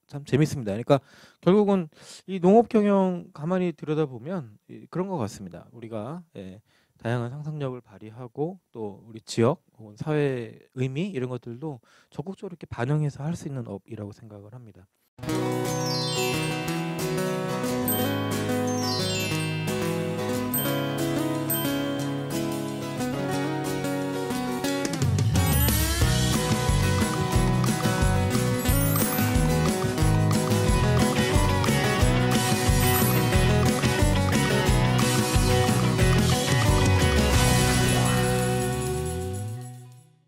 Speaker 2: 참 재밌습니다. 그러니까 결국은 이 농업 경영 가만히 들여다보면 그런 것 같습니다. 우리가 다양한 상상력을 발휘하고 또 우리 지역 혹은 사회 의미 이런 것들도 적극적으로 이렇게 반영해서 할 수 있는 업이라고 생각을 합니다.